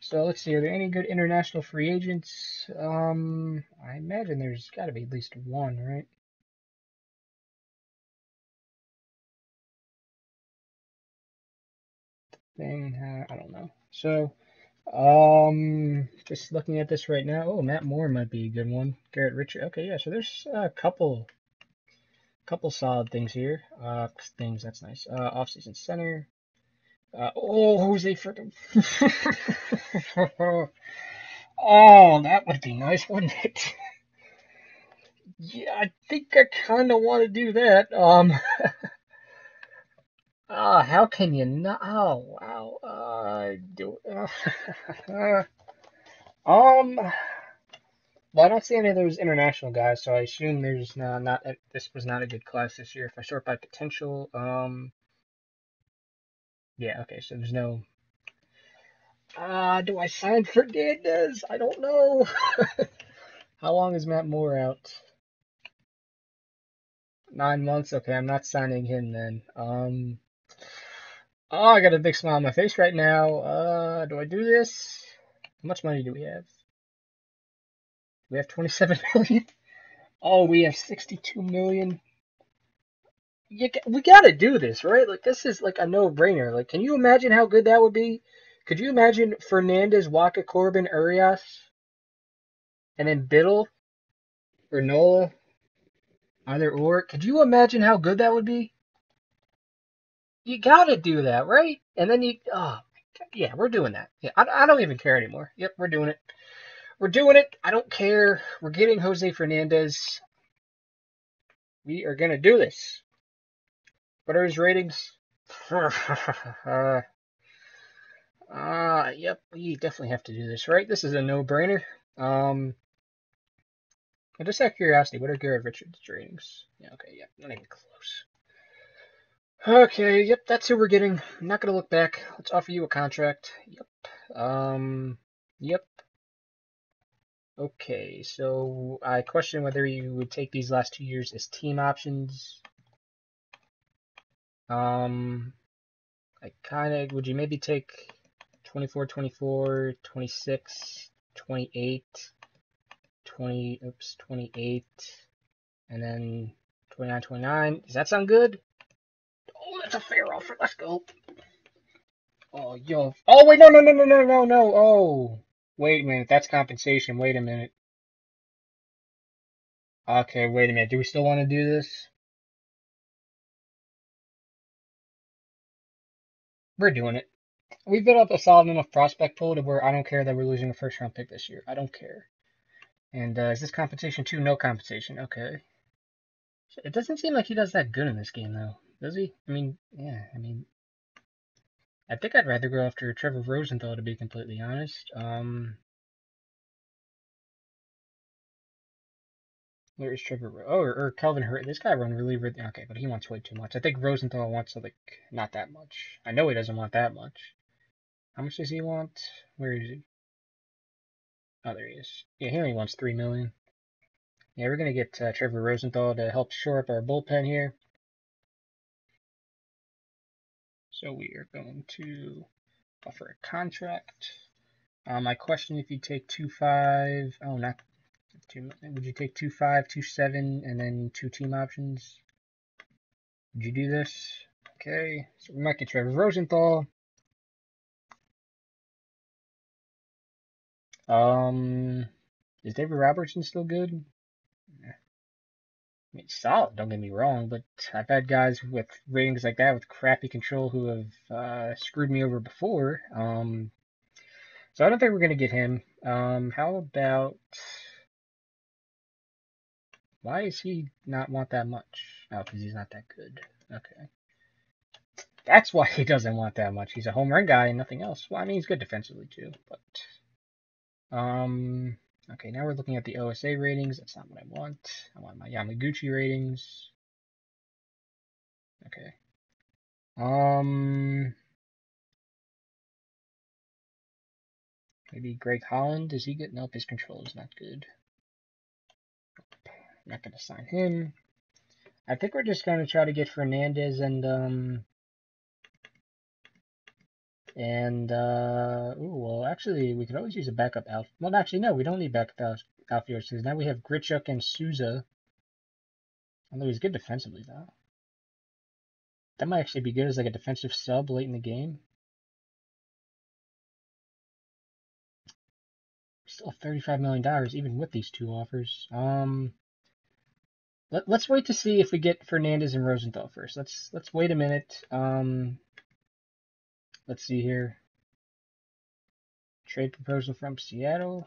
So let's see, are there any good international free agents? I imagine there's got to be at least one, right? I don't know. So, just looking at this right now. Oh, Matt Moore might be a good one. Garrett Richard. Okay, yeah. So there's a couple couple solid things here. Things, that's nice. Off-season center. Oh, Jose freaking. Oh, that would be nice, wouldn't it? Yeah, I think I kind of want to do that. How can you not? Oh, wow. Do. Um. Well, I don't see any of those international guys, so I assume there's not this was not a good class this year. If I sort by potential, yeah, okay, so there's no. Do I sign Fernandez? I don't know. How long is Matt Moore out? 9 months. Okay, I'm not signing him then. Oh, I got a big smile on my face right now. Do I do this? How much money do we have? We have 27 million. Oh, we have 62 million. We gotta do this, right? Like this is like a no-brainer. Like, can you imagine how good that would be? Could you imagine Fernandez, Waka, Corbin, Urias, and then Biddle or Nola, either or? Could you imagine how good that would be? You gotta do that, right? And then yeah, we're doing that. Yeah, I don't even care anymore. Yep, we're doing it. We're doing it. I don't care. We're getting Jose Fernandez. We are gonna do this. What are his ratings? Yep, we definitely have to do this, right? This is a no-brainer. Just out of curiosity, what are Garrett Richards' ratings? Yeah, okay, yeah, not even close. Okay, yep, that's who we're getting. I'm not gonna look back. Let's offer you a contract. Yep. Yep. Okay, so I question whether you would take these last 2 years as team options. I kind of, would you maybe take 24, 24, 26, 28, 28, and then 29, 29. Does that sound good? Oh, that's a fair offer. Let's go. Oh, yo. Oh, wait, no, no, no, no, no, no, no. Oh, wait a minute. That's compensation. Wait a minute. Okay, wait a minute. Do we still want to do this? We're doing it. We built up a solid enough prospect pool to where I don't care that we're losing a first round pick this year. I don't care. And is this compensation too? No compensation. Okay. It doesn't seem like he does that good in this game, though. Does he? I mean, yeah. I mean, I think I'd rather go after Trevor Rosenthal, to be completely honest. Where is Trevor? Oh, or Calvin Hurt. This guy run really, really. Okay, but he wants way too much. I think Rosenthal wants like not that much. I know he doesn't want that much. How much does he want? Where is he? Oh, there he is. Yeah, he only wants 3 million. Yeah, we're gonna get Trevor Rosenthal to help shore up our bullpen here. So we are going to offer a contract. I question if you take 2.5. Oh, not 2 million. Would you take 2.5, 2.7, and then two team options? Would you do this? Okay, so we might get Trevor Rosenthal. Is David Robertson still good? I mean, solid, don't get me wrong, but I've had guys with ratings like that with crappy control who have screwed me over before. So I don't think we're gonna get him. How about why does he not want that much? Oh, because he's not that good. Okay. That's why he doesn't want that much. He's a home run guy and nothing else. Well, I mean, he's good defensively too, but okay, now we're looking at the OSA ratings. That's not what I want. I want my Yamaguchi ratings. Okay. Maybe Greg Holland. Is he good? Nope, his control is not good. Not gonna sign him. I think we're just gonna try to get Fernandez ooh, well, actually, we could always use a backup out. Well, actually, no, we don't need backup outfielders because now we have Grichuk and Souza. Although he's good defensively, though. That might actually be good as like a defensive sub late in the game. Still $35 million even with these two offers. Let's wait to see if we get Fernandez and Rosenthal first. Let's wait a minute. Let's see here. Trade proposal from Seattle.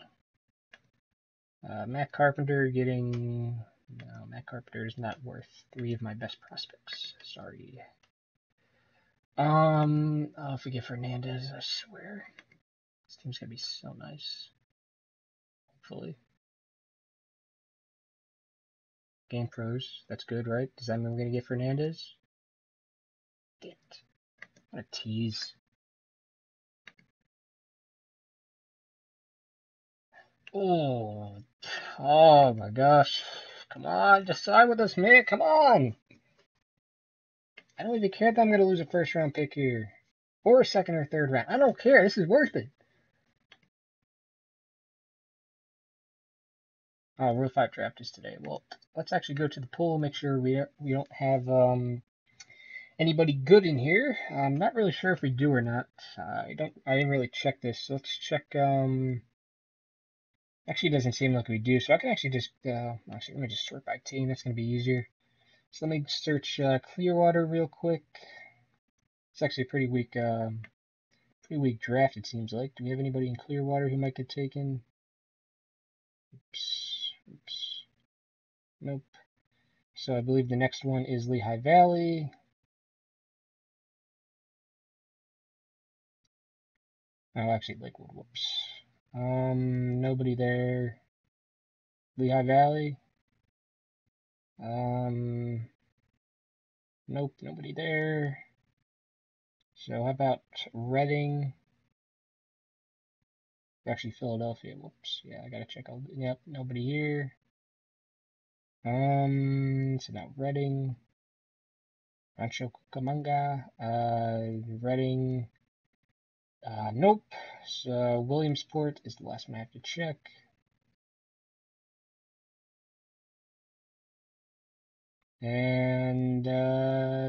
Matt Carpenter getting. No, Matt Carpenter is not worth 3 of my best prospects. Sorry. Oh, if we get Fernandez, I swear. This team's gonna be so nice. Hopefully. Game pros. That's good, right? Does that mean we're gonna get Fernandez? Damn it. What a tease. Oh, oh my gosh. Come on, decide with us, man. Come on. I don't even care that I'm going to lose a first round pick here. Or a second or third round. I don't care. This is worth it. Oh, Rule 5 draft is today. Well, let's actually go to the pool, make sure we don't have anybody good in here. I'm not really sure if we do or not. I didn't really check this. So let's check actually it doesn't seem like we do. So I can actually just actually let me just sort by team. That's going to be easier. So let me search Clearwater real quick. It's actually a pretty weak draft, it seems like. Do we have anybody in Clearwater who might get taken? Oops. Oops. Nope. So I believe the next one is Lehigh Valley. Oh, actually, Lakewood. Whoops. Nobody there. Lehigh Valley. Nope, nobody there. So how about Reading? Actually, Philadelphia. Whoops. Yeah, I gotta check all. Yep, nobody here. So now Reading. Rancho Cucamonga. Reading. Nope. So Williamsport is the last one I have to check. And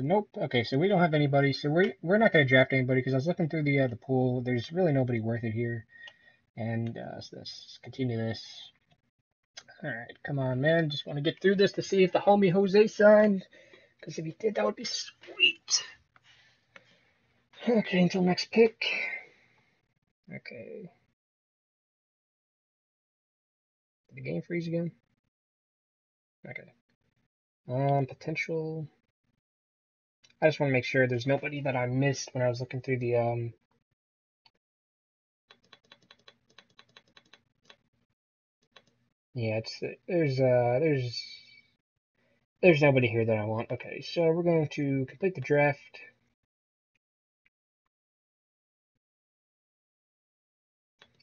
nope. Okay, so we don't have anybody. So we're not gonna draft anybody because I was looking through the pool. There's really nobody worth it here. And so let's continue this. All right, come on, man. Just want to get through this to see if the homie Jose signed. Because if he did, that would be sweet. Okay, until next pick. Okay. Did the game freeze again? Okay. Potential. I just want to make sure there's nobody that I missed when I was looking through the yeah, it's there's nobody here that I want. Okay, so we're going to complete the draft.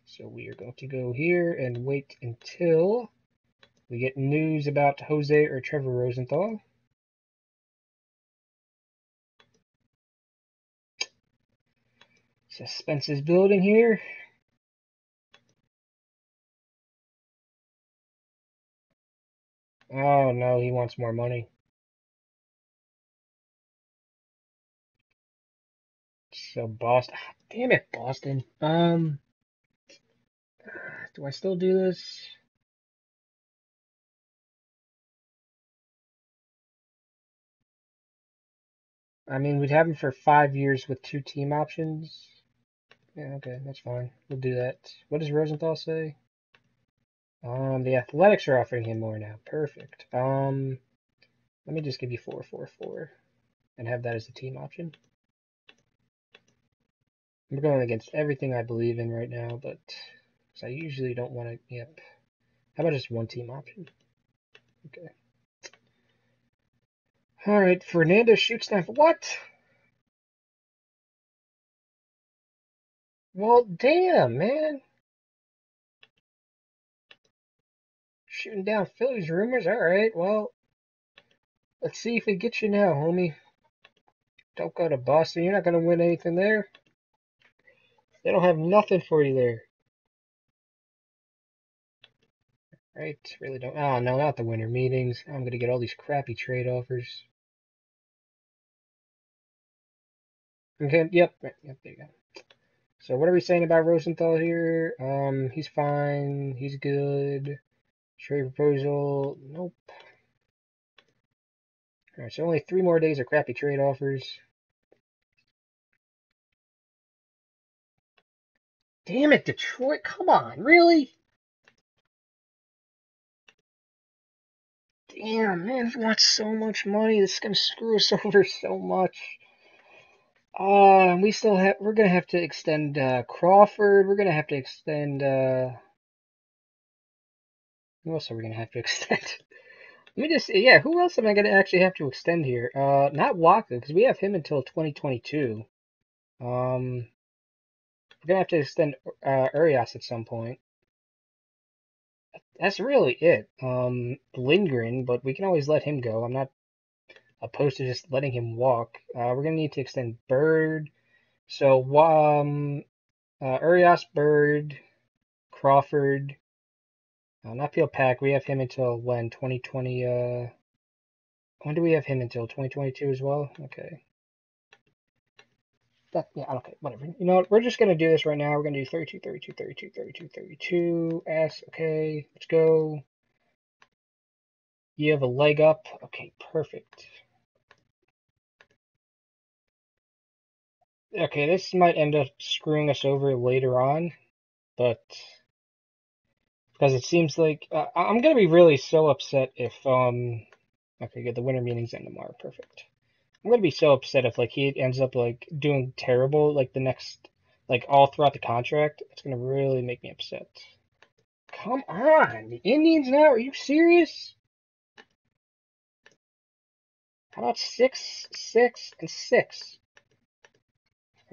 So we are going to go here and wait until we get news about Jose or Trevor Rosenthal. Suspense is building here. Oh no, he wants more money. So Boston, damn it, Boston. Do I still do this? I mean, we'd have him for 5 years with 2 team options. Yeah, okay, that's fine. We'll do that. What does Rosenthal say? The Athletics are offering him more now. Perfect. Let me just give you 4-4-4 and have that as the team option. I'm going against everything I believe in right now, but I usually don't want to. Yep. How about just one team option? Okay. All right. Fernandez shoots down. What? Well, damn, man. Shooting down Phillies rumors. All right. Well, let's see if it gets you now, homie. Don't go to Boston. You're not going to win anything there. They don't have nothing for you there. Right? Really don't. Oh, no, not the winter meetings. I'm going to get all these crappy trade offers. Okay, yep, there you go. So what are we saying about Rosenthal here? He's fine. He's good. Trade proposal. Nope. Alright, so only 3 more days of crappy trade offers. Damn it, Detroit. Come on, really? Damn, man, I want so much money. This is gonna screw us over so much. We still have. We're gonna have to extend Crawford. We're gonna have to extend. Who else are we gonna have to extend? Let me just. Yeah, who else am I gonna actually have to extend here? Not Waka because we have him until 2022. We're gonna have to extend Urias at some point. That's really it. Lindgren, but we can always let him go. I'm not opposed to just letting him walk. We're gonna need to extend Bird. So, Urias, Bird, Crawford, not Peel Pack. We have him until when? 2020. When do we have him until? 2022 as well? Okay. Yeah, okay, whatever. You know what? We're just going to do this right now. We're going to do 32, 32, 32, 32, 32. S, okay, let's go. You have a leg up. Okay, perfect. Okay, this might end up screwing us over later on, but because it seems like I'm gonna be really so upset if okay, good, the winter meetings end tomorrow, perfect. I'm gonna be so upset if like he ends up like doing terrible like the next like all throughout the contract. It's gonna really make me upset. Come on, the Indians now? Are you serious? How about 6, 6, and 6?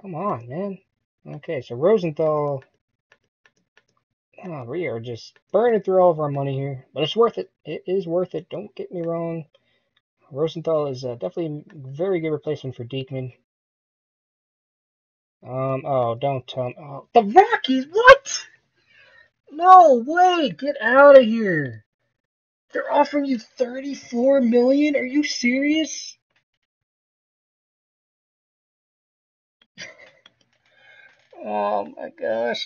Come on, man. Okay, so Rosenthal. Oh, we are just burning through all of our money here, but it's worth it. It is worth it. Don't get me wrong. Rosenthal is definitely a very good replacement for Diekman. Oh, don't tell me. Oh, the Rockies? What? No way! Get out of here! They're offering you 34 million? Are you serious? Oh my gosh,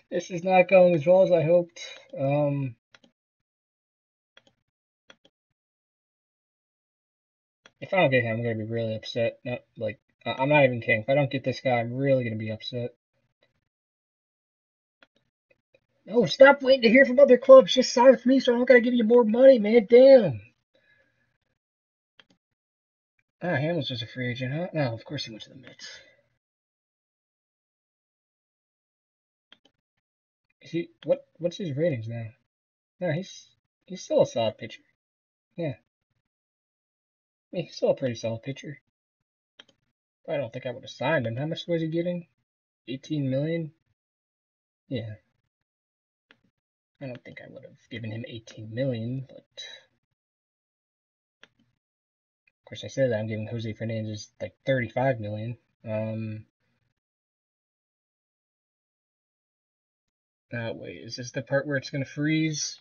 this is not going as well as I hoped. If I don't get him, I'm gonna be really upset. No, like, I'm not even kidding. If I don't get this guy, I'm really gonna be upset. No, stop waiting to hear from other clubs. Just sign with me so I don't gotta give you more money, man. Damn. Ah, Hamels was a free agent, huh? No, of course he went to the Mets. Is he what's his ratings now? No, he's still a solid pitcher. Yeah. I mean, he's still a pretty solid pitcher. I don't think I would have signed him. How much was he getting? 18 million? Yeah. I don't think I would have given him 18 million, but of course I said that I'm giving Jose Fernandez like 35 million. Wait, is this the part where it's gonna freeze?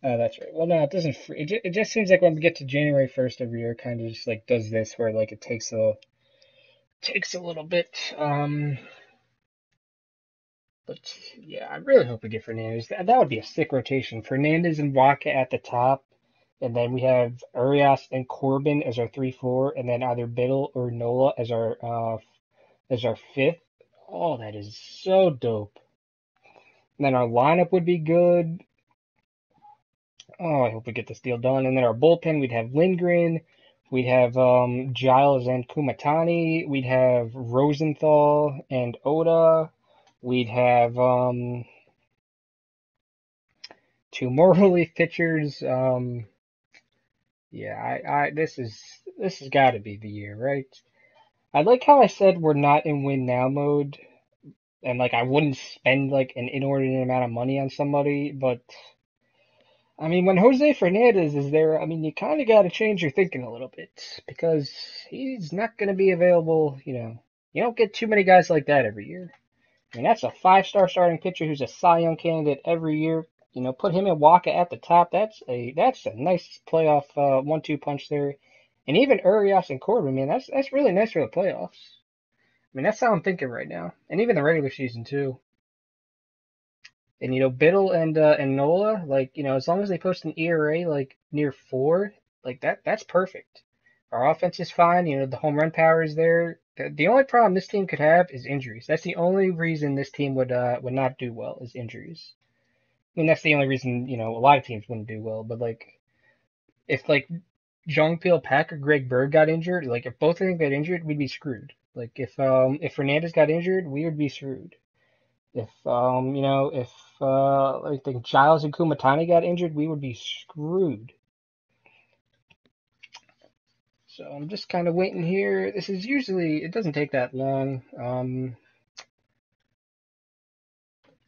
Oh, that's right. Well, no, it doesn't freeze. It just seems like when we get to January 1st every year, it kind of just like does this where like it takes a little bit. But yeah, I really hope we get Fernandez. That would be a sick rotation. Fernandez and Waka at the top, and then we have Urias and Corbin as our 3-4, and then either Biddle or Nola as our fifth. Oh, that is so dope. And then our lineup would be good. Oh, I hope we get this deal done. And then our bullpen, we'd have Lindgren, we'd have Giles and Kumatani, we'd have Rosenthal and Oda, we'd have two more relief pitchers. Yeah, I this has got to be the year, right? I like how I said we're not in win now mode, and like I wouldn't spend like an inordinate amount of money on somebody, but I mean when Jose Fernandez is there, I mean you kind of got to change your thinking a little bit because he's not going to be available. You don't get too many guys like that every year. I mean, that's a 5-star starting pitcher who's a Cy Young candidate every year. Put him and Waka at the top. That's a nice playoff 1-2 punch there. And even Urias and Corbin, man, that's really nice for the playoffs. I mean, that's how I'm thinking right now, and even the regular season too. And Biddle and Nola, like as long as they post an ERA like near 4, Like that's perfect. Our offense is fine. You know, the home run power is there. The only problem this team could have is injuries. That's the only reason this team would not do well is injuries. I mean, that's the only reason, you know, a lot of teams wouldn't do well. But like, if like Jung Pil Pak or Greg Bird got injured, like if both of them got injured, we'd be screwed. Like if Fernandez got injured, we would be screwed. If you know, if I think Giles and Kumatani got injured, we would be screwed. So I'm just kind of waiting here. This is usually, it doesn't take that long.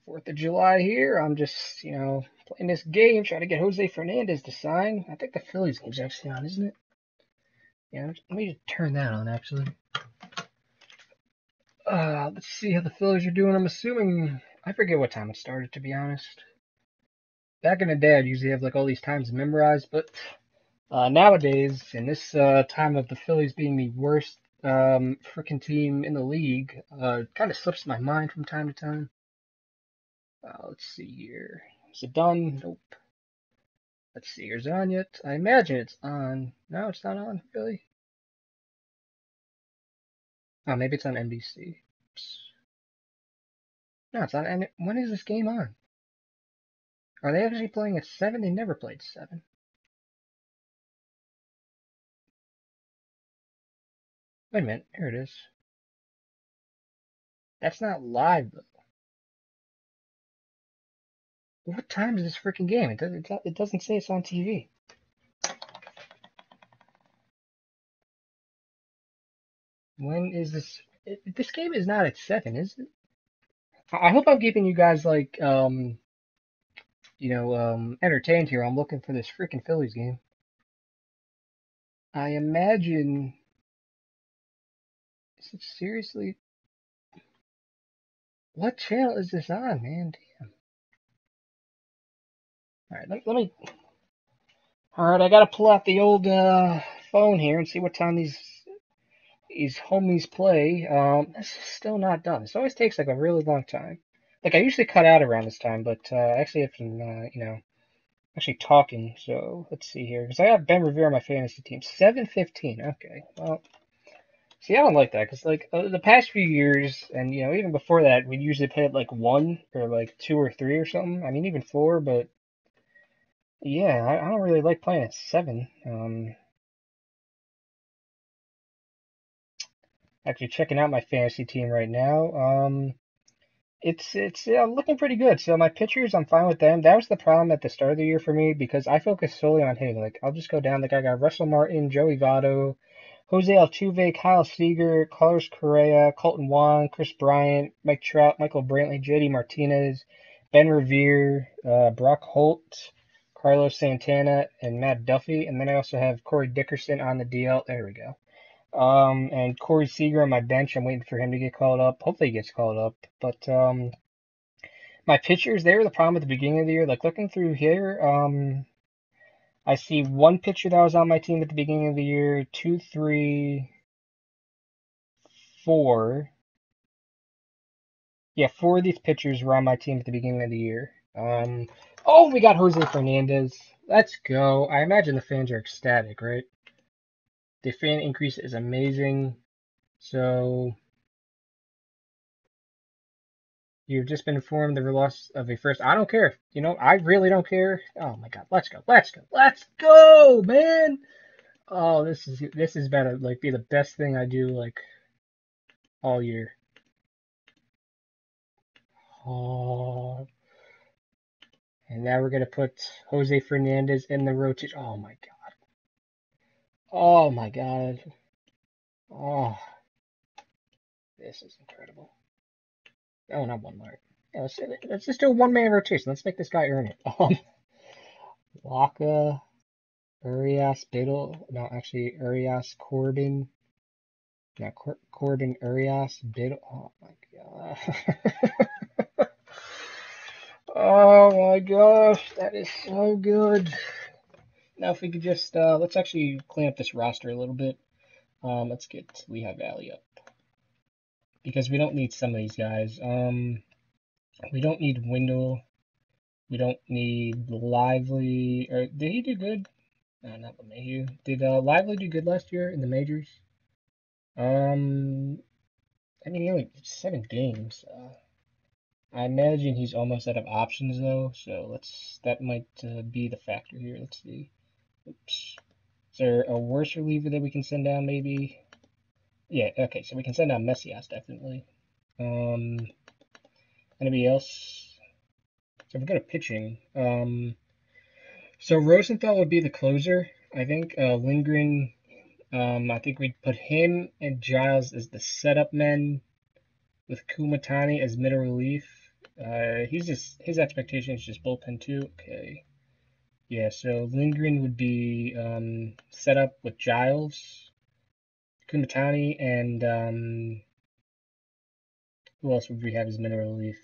4th of July here. I'm just, you know, playing this game, trying to get Jose Fernandez to sign. I think the Phillies game's actually on, isn't it? Yeah, let me just turn that on, actually. Let's see how the Phillies are doing. I'm assuming, I forget what time it started, to be honest. Back in the day, I'd usually have like all these times memorized, but nowadays, in this time of the Phillies being the worst freaking team in the league, kind of slips my mind from time to time. Let's see here. Is it done? Nope. Let's see. Is it on yet? I imagine it's on. No, it's not on, really. Oh, maybe it's on NBC. No, it's on. When is this game on? Are they actually playing at 7? They never played 7. Wait a minute. Here it is. That's not live, though. What time is this freaking game? It doesn't say it's on TV. When is this? This game is not at 7, is it? I hope I'm keeping you guys like entertained here. I'm looking for this freaking Phillies game. I imagine. Is it seriously? What channel is this on, man? Damn. All right, let me. All right, I gotta pull out the old phone here and see what time these homies play. This is still not done. This always takes like a really long time. Like I usually cut out around this time, but I actually have some, actually talking. So let's see here, because I have Ben Revere on my fantasy team. 7:15. Okay, well, see, I don't like that because like the past few years, and you know, even before that, we'd usually play at like 1 or like 2 or 3 or something. I mean, even 4, but yeah, I don't really like playing at 7. Actually checking out my fantasy team right now. It's looking pretty good. So my pitchers, I'm fine with them. That was the problem at the start of the year for me because I focused solely on hitting. Like I'll just go down. Like I got Russell Martin, Joey Votto, Jose Altuve, Kyle Seager, Carlos Correa, Colton Wong, Chris Bryant, Mike Trout, Michael Brantley, JD Martinez, Ben Revere, Brock Holt, Carlos Santana, and Matt Duffy. And then I also have Corey Dickerson on the DL. There we go. And Corey Seager on my bench. I'm waiting for him to get called up. Hopefully he gets called up. But my pitchers, they were the problem at the beginning of the year. Like looking through here, I see one pitcher that was on my team at the beginning of the year, two, three, four. Yeah, 4 of these pitchers were on my team at the beginning of the year. Oh, we got Jose Fernandez. Let's go. I imagine the fans are ecstatic, right? The fan increase is amazing. So you've just been informed of the loss of a first. I don't care. You know, I really don't care. Oh my God, let's go, let's go, let's go, man. Oh, this is better. Like, be the best thing I do like all year. Oh, and now we're gonna put Jose Fernandez in the rotation. Oh my God. Oh my God. Oh, this is incredible. Oh, not one more. Yeah, let's just do a one-man rotation. Let's make this guy earn it. Waka, Urias, Biddle. No, actually, Urias, Corbin. Yeah, Corbin, Urias, Biddle. Oh my God. Oh my gosh, that is so good. Now if we could just let's actually clean up this roster a little bit. Let's get Lehigh Valley up because we don't need some of these guys. We don't need Wendell. We don't need Lively. Or did he do good? Not LeMahieu. Did Lively do good last year in the majors? Um, I mean, he only 7 games. I imagine he's almost out of options though, so that might be the factor here. Let's see. Oops. Is there a worse reliever that we can send down maybe? Yeah, okay, so we can send down Messias definitely. Anybody else? So if we go to pitching, so Rosenthal would be the closer, I think. Lindgren, I think we'd put him and Giles as the setup men with Kumatani as middle relief. His expectation is just bullpen too. Okay. Yeah, so Lindgren would be set up with Giles, Kumatani, and who else would we have as middle relief?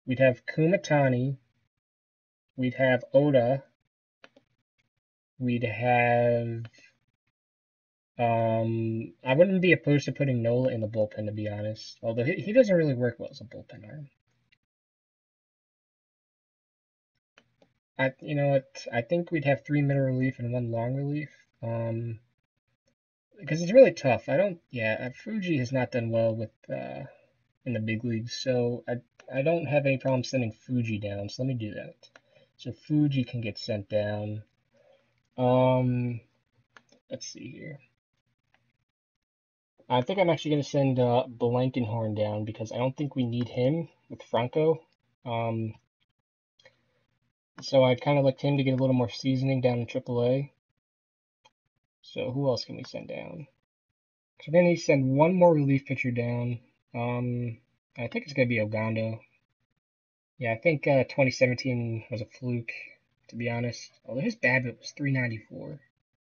We'd have Kumatani, we'd have Oda, we'd have I wouldn't be opposed to putting Nola in the bullpen to be honest. Although he doesn't really work well as a bullpen arm. You know what? I think we'd have 3 middle relief and 1 long relief. Because it's really tough. Fuji has not done well with in the big leagues, so I don't have any problem sending Fuji down. So let me do that. So Fuji can get sent down. Let's see here. I think I'm actually going to send Blankenhorn down because I don't think we need him with Franco. So I'd kind of like him to get a little more seasoning down in AAA. So who else can we send down? So we're going to send one more relief pitcher down. I think it's going to be Ogando. Yeah, I think 2017 was a fluke, to be honest. Although his BABIP was 394.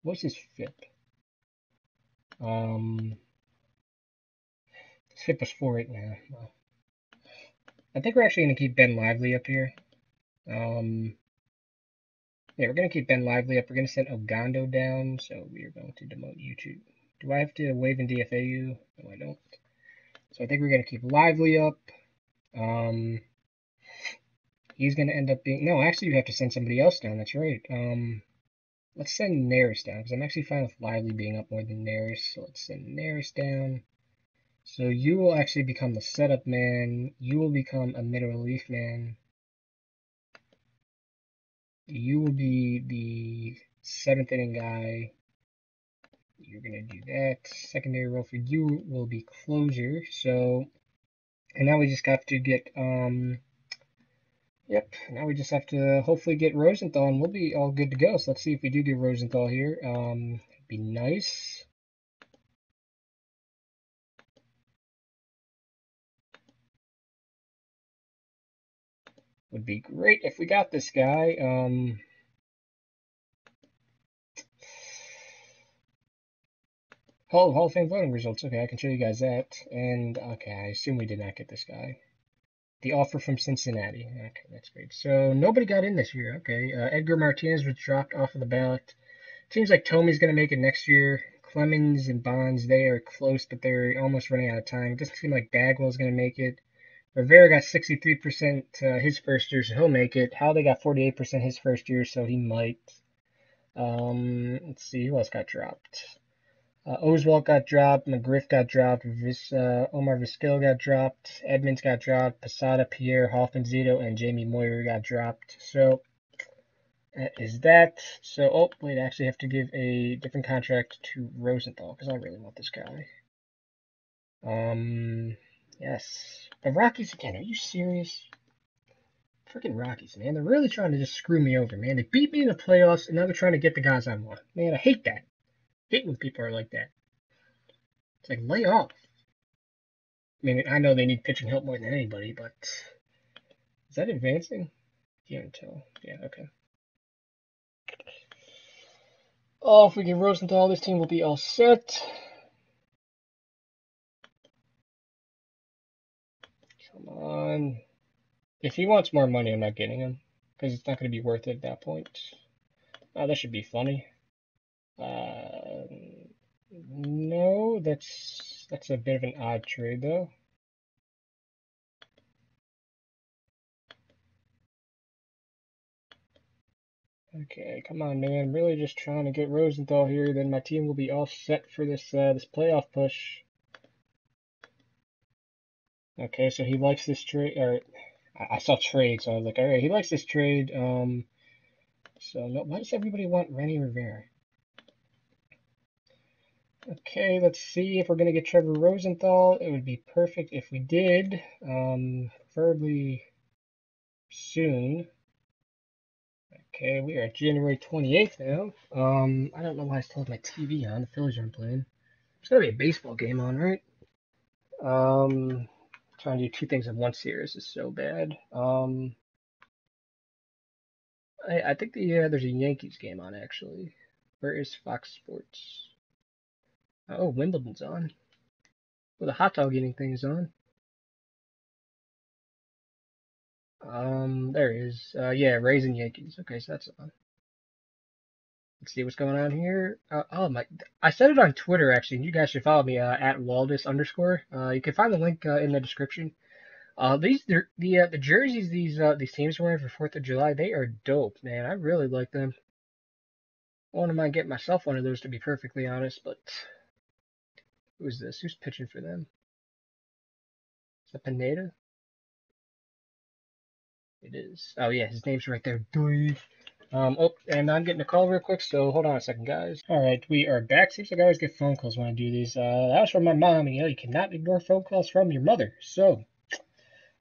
What's his FIP? His FIP was 4.8 now. Well, I think we're actually going to keep Ben Lively up here. Yeah, we're going to keep Ben Lively up. We're going to send Ogando down, so we are going to demote YouTube. Do I have to wave and DFA you? No, I don't. So I think we're going to keep Lively up. He's going to end up being... No, actually, you have to send somebody else down. That's right. Let's send Neris down, because I'm actually fine with Lively being up more than Neris. So let's send Neris down. So you will actually become the setup man. You will become a middle relief man. You will be the 7th inning guy. You're going to do that. Secondary role for you will be closer. So, and now we just have to get, yep, now we just have to hopefully get Rosenthal and we'll be all good to go. So let's see if we do get Rosenthal here. It'd be nice. Would be great if we got this guy. Hall of Fame voting results. Okay, I can show you guys that. And, okay, I assume we did not get this guy. The offer from Cincinnati. Okay, that's great. So nobody got in this year. Okay, Edgar Martinez was dropped off of the ballot. Seems like Tomey's going to make it next year. Clemens and Bonds, they are close, but they're almost running out of time. It doesn't seem like Bagwell's going to make it. Rivera got 63% his first year, so he'll make it. Howley got 48% his first year, so he might. Let's see, who else got dropped? Oswalt got dropped, McGriff got dropped, Omar Vizquel got dropped, Edmonds got dropped, Posada, Pierre, Hoffman, Zito, and Jamie Moyer got dropped. So that is that. So, oh, wait, I actually have to give a different contract to Rosenthal because I really want this guy. Yes. The Rockies again, are you serious? Freaking Rockies, man. They're really trying to just screw me over, man. They beat me in the playoffs, and now they're trying to get the guys I want. Man, I hate that. I hate when people are like that. It's like, lay off. I mean, I know they need pitching help more than anybody, but is that advancing? Can't tell. Yeah, okay. Oh, if we get Rosenthal, this team will be all set. Come on. If he wants more money, I'm not getting him. Because it's not going to be worth it at that point. Oh, that should be funny. No, that's a bit of an odd trade, though. Okay, come on, man. I'm really just trying to get Rosenthal here. Then my team will be all set for this playoff push. Okay, so he likes this trade. Or I saw trade, so I was like, all right, he likes this trade. So no, why does everybody want Renny Rivera? Okay, let's see if we're gonna get Trevor Rosenthal. It would be perfect if we did. Preferably soon. Okay, we are at January 28th now. I don't know why I still have my TV on. The Phillies aren't playing. There's gotta be a baseball game on, right? Trying to do two things at once here. This is so bad. I think there's a Yankees game on actually. Where is Fox Sports? Oh, Wimbledon's on. Well, the hot dog eating thing is on. There it is. Yeah, Rays and Yankees. Okay, so that's on. Let's see what's going on here. Oh my, I said it on Twitter actually, and you guys should follow me at Waldus underscore. You can find the link in the description. The jerseys these teams are wearing for 4th of July, they are dope, man. I really like them. I wouldn't mind getting myself one of those to be perfectly honest, but who's this? Who's pitching for them? Is that Pineda? It is. Oh yeah, his name's right there. Dave. Oh, and I'm getting a call real quick, so hold on a second, guys. All right, we are back. Seems like I always get phone calls when I do these. That was from my mom, and you cannot ignore phone calls from your mother. So,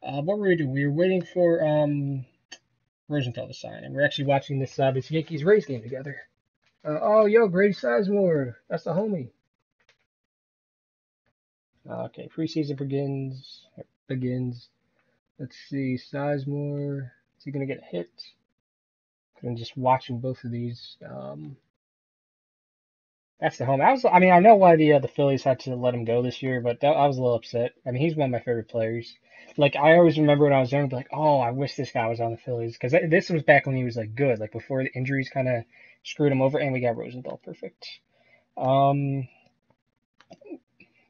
what were we doing? We were waiting for Rosenthal to sign, and we're actually watching this Yankees Rays game together. Oh, yo, Grady Sizemore, that's the homie. Okay, preseason begins. Let's see, Sizemore. Is he gonna get a hit? I'm just watching both of these. That's the home. I mean, I know why the Phillies had to let him go this year, but I was a little upset. I mean, he's one of my favorite players. Like, I always remember when I was young, like, oh, I wish this guy was on the Phillies because this was back when he was like good, like before the injuries kind of screwed him over, and we got Rosenthal perfect. Um,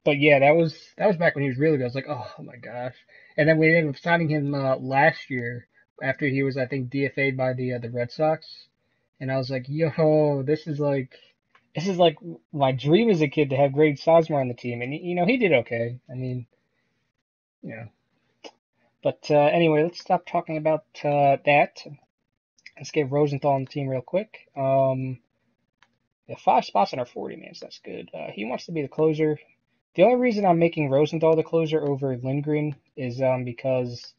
but yeah, that was back when he was really good. I was like, oh my gosh. And then we ended up signing him last year after he was, I think, DFA'd by the Red Sox, and I was like, yo, this is like my dream as a kid to have Grady Sizemore on the team, and he did okay. I mean, you know. But anyway, let's stop talking about that. Let's get Rosenthal on the team real quick. Yeah, 5 spots in our 40 man, so that's good. He wants to be the closer. The only reason I'm making Rosenthal the closer over Lindgren is because,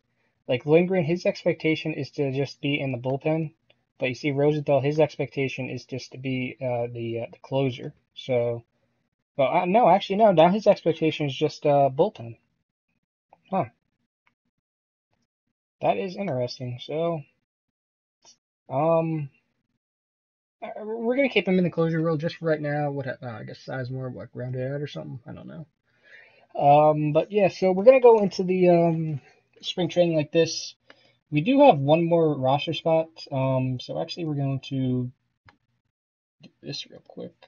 like Lindgren, his expectation is to just be in the bullpen, but you see Rosenthal, his expectation is just to be the closer. So, well, no, actually no. Now his expectation is just bullpen. Huh, that is interesting. So, um, we're gonna keep him in the closer role just for right now. What I guess Sizemore like rounded out or something. I don't know. But yeah, so we're gonna go into the spring training like this. We do have one more roster spot. So actually we're going to do this real quick.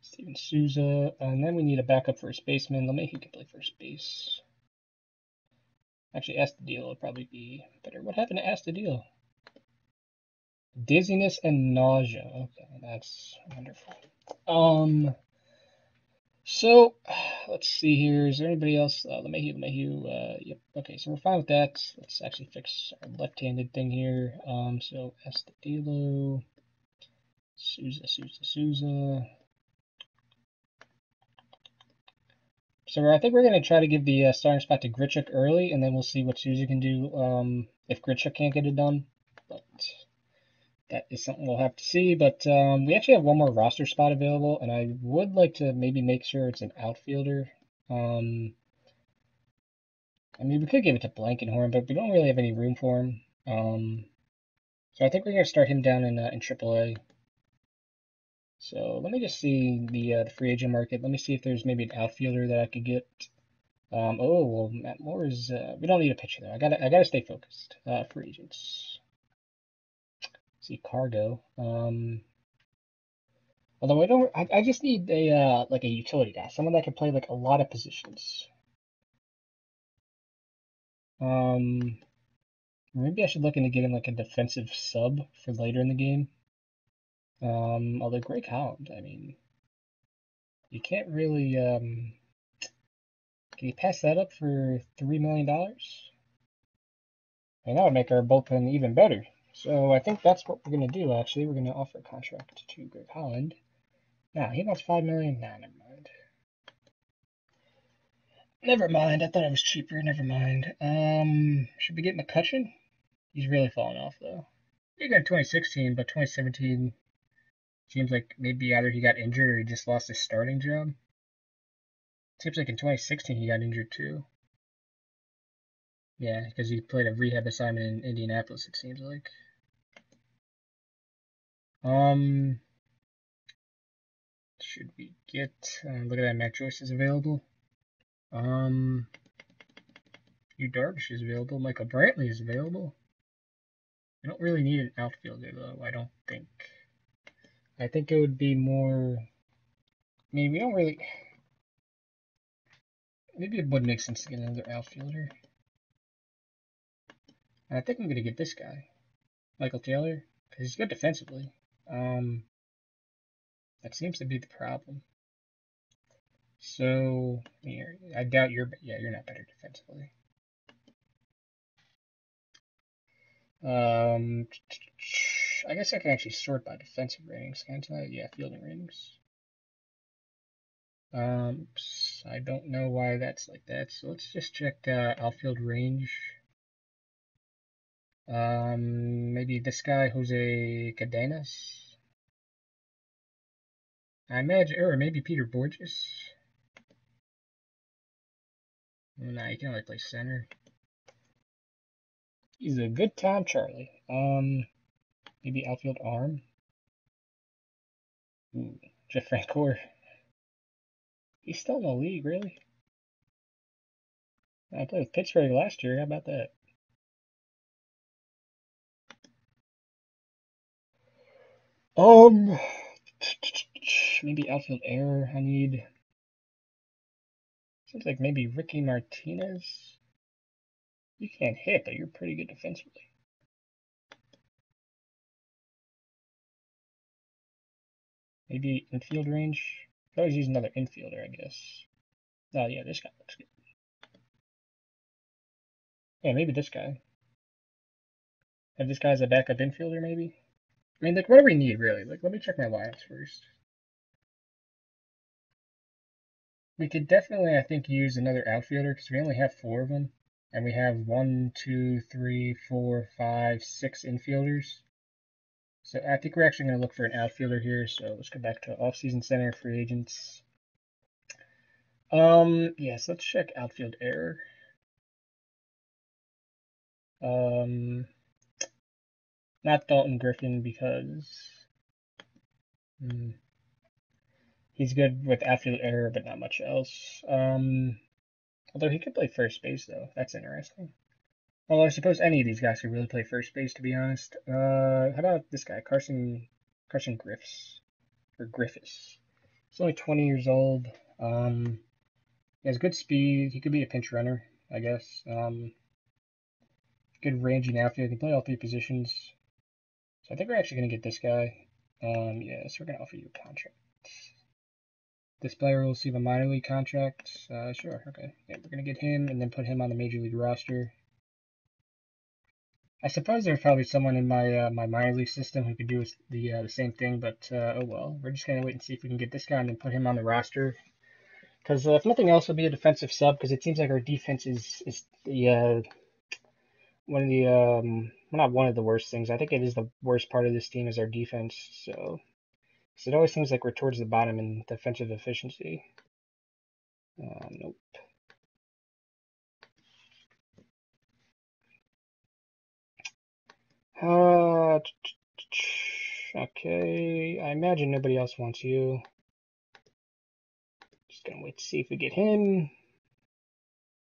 Steven Souza, and then we need a backup first baseman. LeMahieu can play first base. Actually, Astudillo would probably be better. What happened to Astudillo? Dizziness and nausea. Okay, that's wonderful. So let's see here. Is there anybody else? LeMahieu. Yep. Okay, so we're fine with that. Let's actually fix our left-handed thing here. So Astudillo, Souza. So I think we're going to try to give the starting spot to Grichuk early, and then we'll see what Souza can do if Grichuk can't get it done. But that is something we'll have to see. But we actually have one more roster spot available, and I would like to maybe make sure it's an outfielder. I mean, we could give it to Blankenhorn, but we don't really have any room for him. So I think we're going to start him down in AAA. So let me just see the free agent market. Let me see if there's maybe an outfielder that I could get. Oh well, Matt Moore is. We don't need a pitcher though. I gotta stay focused. Free agents. See Cargo. Although I don't. I just need a like a utility guy, someone that can play like a lot of positions. Maybe I should look into getting like a defensive sub for later in the game. Although Greg Holland, I mean, you can't really. Can you pass that up for $3 million? And that would make our bullpen even better. So I think that's what we're gonna do. Actually, we're gonna offer a contract to Greg Holland. Nah, he wants $5 million. Nah, never mind. Never mind. I thought it was cheaper. Never mind. Should we get McCutcheon? He's really falling off though. He got 2016, but 2017 seems like maybe either he got injured or he just lost his starting job. Seems like in 2016 he got injured too. Yeah, because he played a rehab assignment in Indianapolis. It seems like. Um, should we get? Look at that. Matt Joyce is available. Yu Darvish is available. Michael Brantley is available. We don't really need an outfielder though. I don't think. I think it would be more. I mean, we don't really. Maybe it would make sense to get another outfielder. And I think I'm gonna get this guy, Michael Taylor, because he's good defensively. Um, that seems to be the problem. So I doubt you're. Yeah, you're not better defensively. I guess I can actually sort by defensive ratings, can't I? Yeah, fielding ratings. I don't know why that's like that. So let's just check outfield range. Maybe this guy, Jose Cadenas. I imagine, or maybe Peter Borges. Nah, you can only play center. He's a good time, Charlie. Maybe outfield arm. Ooh, Jeff Francoeur. He's still in the league, really? I played with Pittsburgh last year. How about that? Um, maybe outfield error. I need. Seems like maybe Ricky Martinez. You can't hit, but you're pretty good defensively. Maybe infield range. Could always use another infielder, I guess. Oh yeah, this guy looks good. Yeah, maybe this guy. Have this guy as a backup infielder, maybe. I mean, like, what do we need really? Like, let me check my lineups first. We could definitely, I think, use another outfielder because we only have four of them, and we have 6 infielders. So I think we're actually going to look for an outfielder here. So let's go back to off-season center, free agents. Yes, let's check outfield error. Not Dalton Griffin because he's good with outfield error, but not much else. Although he could play first base though, that's interesting. Well, I suppose any of these guys could really play first base, to be honest. How about this guy, Carson Griffiths. He's only 20 years old. He has good speed. He could be a pinch runner, I guess. Good range in outfield. He can play all three positions. So I think we're actually going to get this guy. Yeah, so we're going to offer you a contract. This player will receive a minor league contract. Sure, okay. Yeah, we're going to get him and then put him on the major league roster. I suppose there's probably someone in my my minor league system who could do the same thing, but oh well. We're just going to wait and see if we can get this guy and then put him on the roster. Because if nothing else, it'll be a defensive sub because it seems like our defense is the one of the well, not one of the worst things. I think it is the worst part of this team is our defense. So it always seems like we're towards the bottom in defensive efficiency. Nope. Okay. I imagine nobody else wants you. Just gonna wait to see if we get him.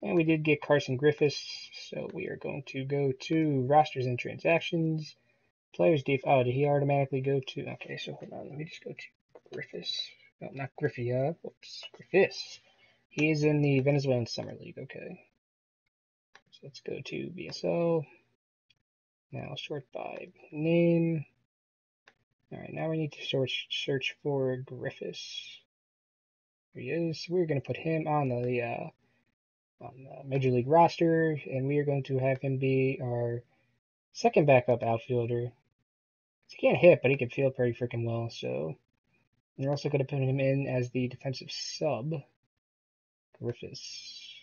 And we did get Carson Griffiths, so we are going to go to rosters and transactions. Players def. Oh, did he automatically go to? Okay, so hold on. Let me just go to Griffiths. No, not Griffey. Whoops, Griffiths. He is in the Venezuelan Summer League. Okay. So let's go to VSL. Now sort by name. All right, now we need to search for Griffiths. Here he is. We're going to put him on the Major League roster, and we are going to have him be our second backup outfielder. He can't hit, but he can field pretty freaking well, so we're also going to put him in as the defensive sub. Griffiths.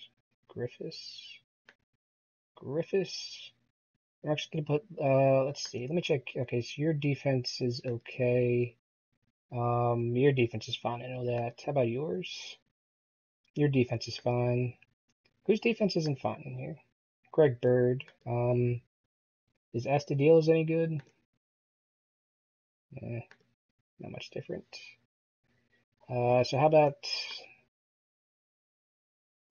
I'm actually going to put, let's see, let me check. Okay, so your defense is okay. Your defense is fine, I know that. How about yours? Your defense is fine. Whose defense isn't fine in here? Greg Bird. Is Astudillo's any good? Not much different. So how about,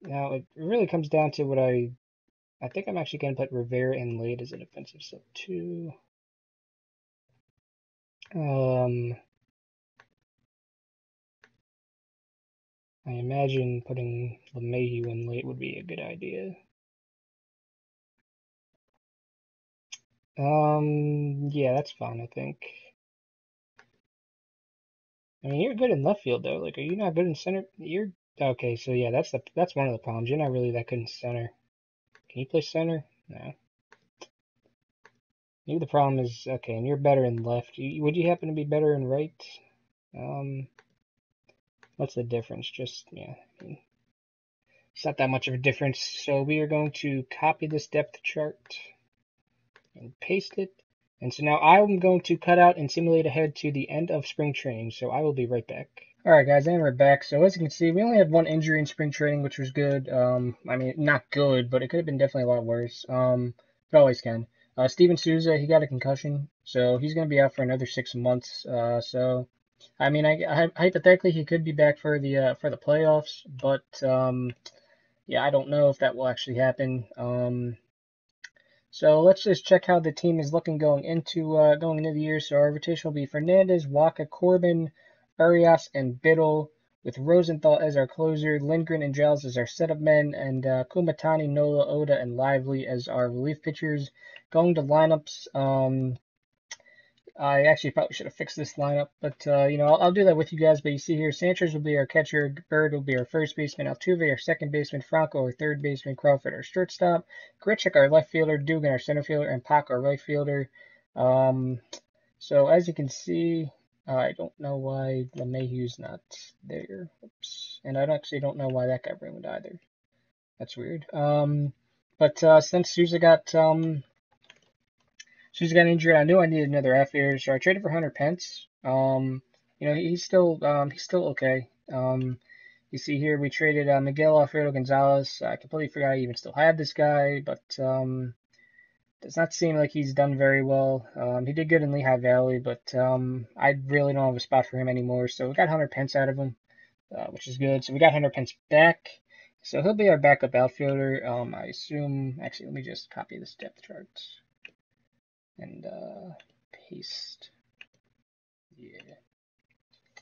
now it really comes down to what I think I'm actually going to put Rivera and Lade as a defensive sub too. I imagine putting LeMahieu in late would be a good idea. Yeah, that's fine, I think. I mean, you're good in left field though. Like, are you not good in center? You're okay. So yeah, that's one of the problems. You're not really that good in center. Can you play center? No. Maybe the problem is okay, and you're better in left. Would you happen to be better in right? What's the difference? Just yeah, I mean, it's not that much of a difference. So we are going to copy this depth chart and paste it. And so now I'm going to cut out and simulate ahead to the end of spring training. So I will be right back. Alright guys, and we're back. So as you can see, we only had one injury in spring training, which was good. I mean, not good, but it could have been definitely a lot worse. It always can. Steven Souza, he got a concussion, so he's going to be out for another 6 months. So, I mean, I hypothetically he could be back for the playoffs, but yeah, I don't know if that will actually happen. So let's just check how the team is looking going into the year. So our rotation will be Fernandez, Waka, Corbin, Arias, and Biddle, with Rosenthal as our closer, Lindgren and Giles as our setup men, and Kumatani, Nola, Oda, and Lively as our relief pitchers. Going to lineups, I actually probably should have fixed this lineup, but you know, I'll do that with you guys. But you see here, Sanchez will be our catcher, Bird will be our first baseman, Altuve our second baseman, Franco our third baseman, Crawford our shortstop, Grichuk our left fielder, Dugan our center fielder, and Pac our right fielder. So as you can see, I don't know why LeMahieu's not there. Oops, and I actually don't know why that got ruined either. That's weird. But since Souza got injured, I knew I needed another outfielder, so I traded for Hunter Pence. You know, he's still okay. You see here we traded Miguel Alfredo Gonzalez. I completely forgot I even still had this guy, but does not seem like he's done very well. He did good in Lehigh Valley, but I really don't have a spot for him anymore. So we got Hunter Pence out of him, which is good. So we got Hunter Pence back. So he'll be our backup outfielder. I assume. Actually, let me just copy this depth chart and paste. Yeah.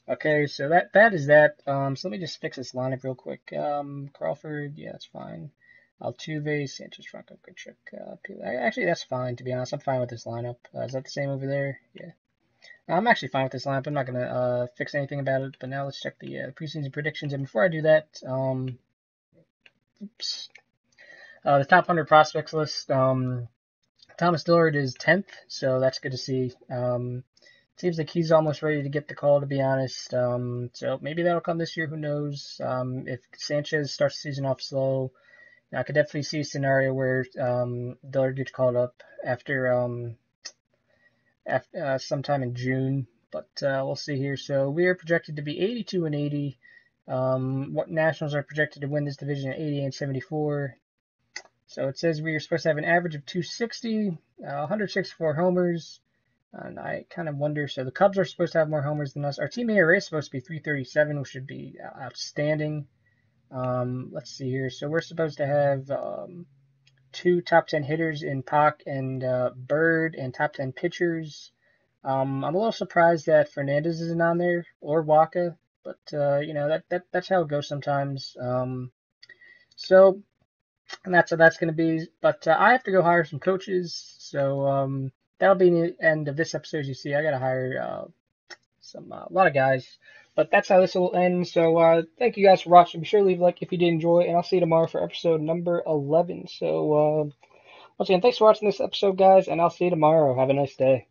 Okay, so that is that. So let me just fix this lineup real quick. Crawford, yeah, that's fine. Altuve, Sanchez, Franco, Grichuk. Actually, that's fine, to be honest. I'm fine with this lineup. Is that the same over there? Yeah. I'm actually fine with this lineup. I'm not going to fix anything about it. But now let's check the preseason predictions. And before I do that, oops. The top 100 prospects list. Thomas Dillard is 10th, so that's good to see. Seems like he's almost ready to get the call, to be honest. So maybe that'll come this year. Who knows? If Sanchez starts the season off slow, I could definitely see a scenario where Dillard gets called up after sometime in June. But we'll see here. So we are projected to be 82 and 80. What Nationals are projected to win this division at 80 and 74. So it says we are supposed to have an average of 260, 164 homers. And I kind of wonder, so the Cubs are supposed to have more homers than us. Our team ERA is supposed to be 337, which should be outstanding. Let's see here. So we're supposed to have two top 10 hitters in Pac and Bird, and top 10 pitchers. I'm a little surprised that Fernandez isn't on there, or Waka, but you know, that's how it goes sometimes. So and that's going to be. But I have to go hire some coaches, so that'll be the end of this episode. As you see, I got to hire a lot of guys. But that's how this will end. So thank you guys for watching. Be sure to leave a like if you did enjoy, and I'll see you tomorrow for episode number 11. So once again, thanks for watching this episode, guys, and I'll see you tomorrow. Have a nice day.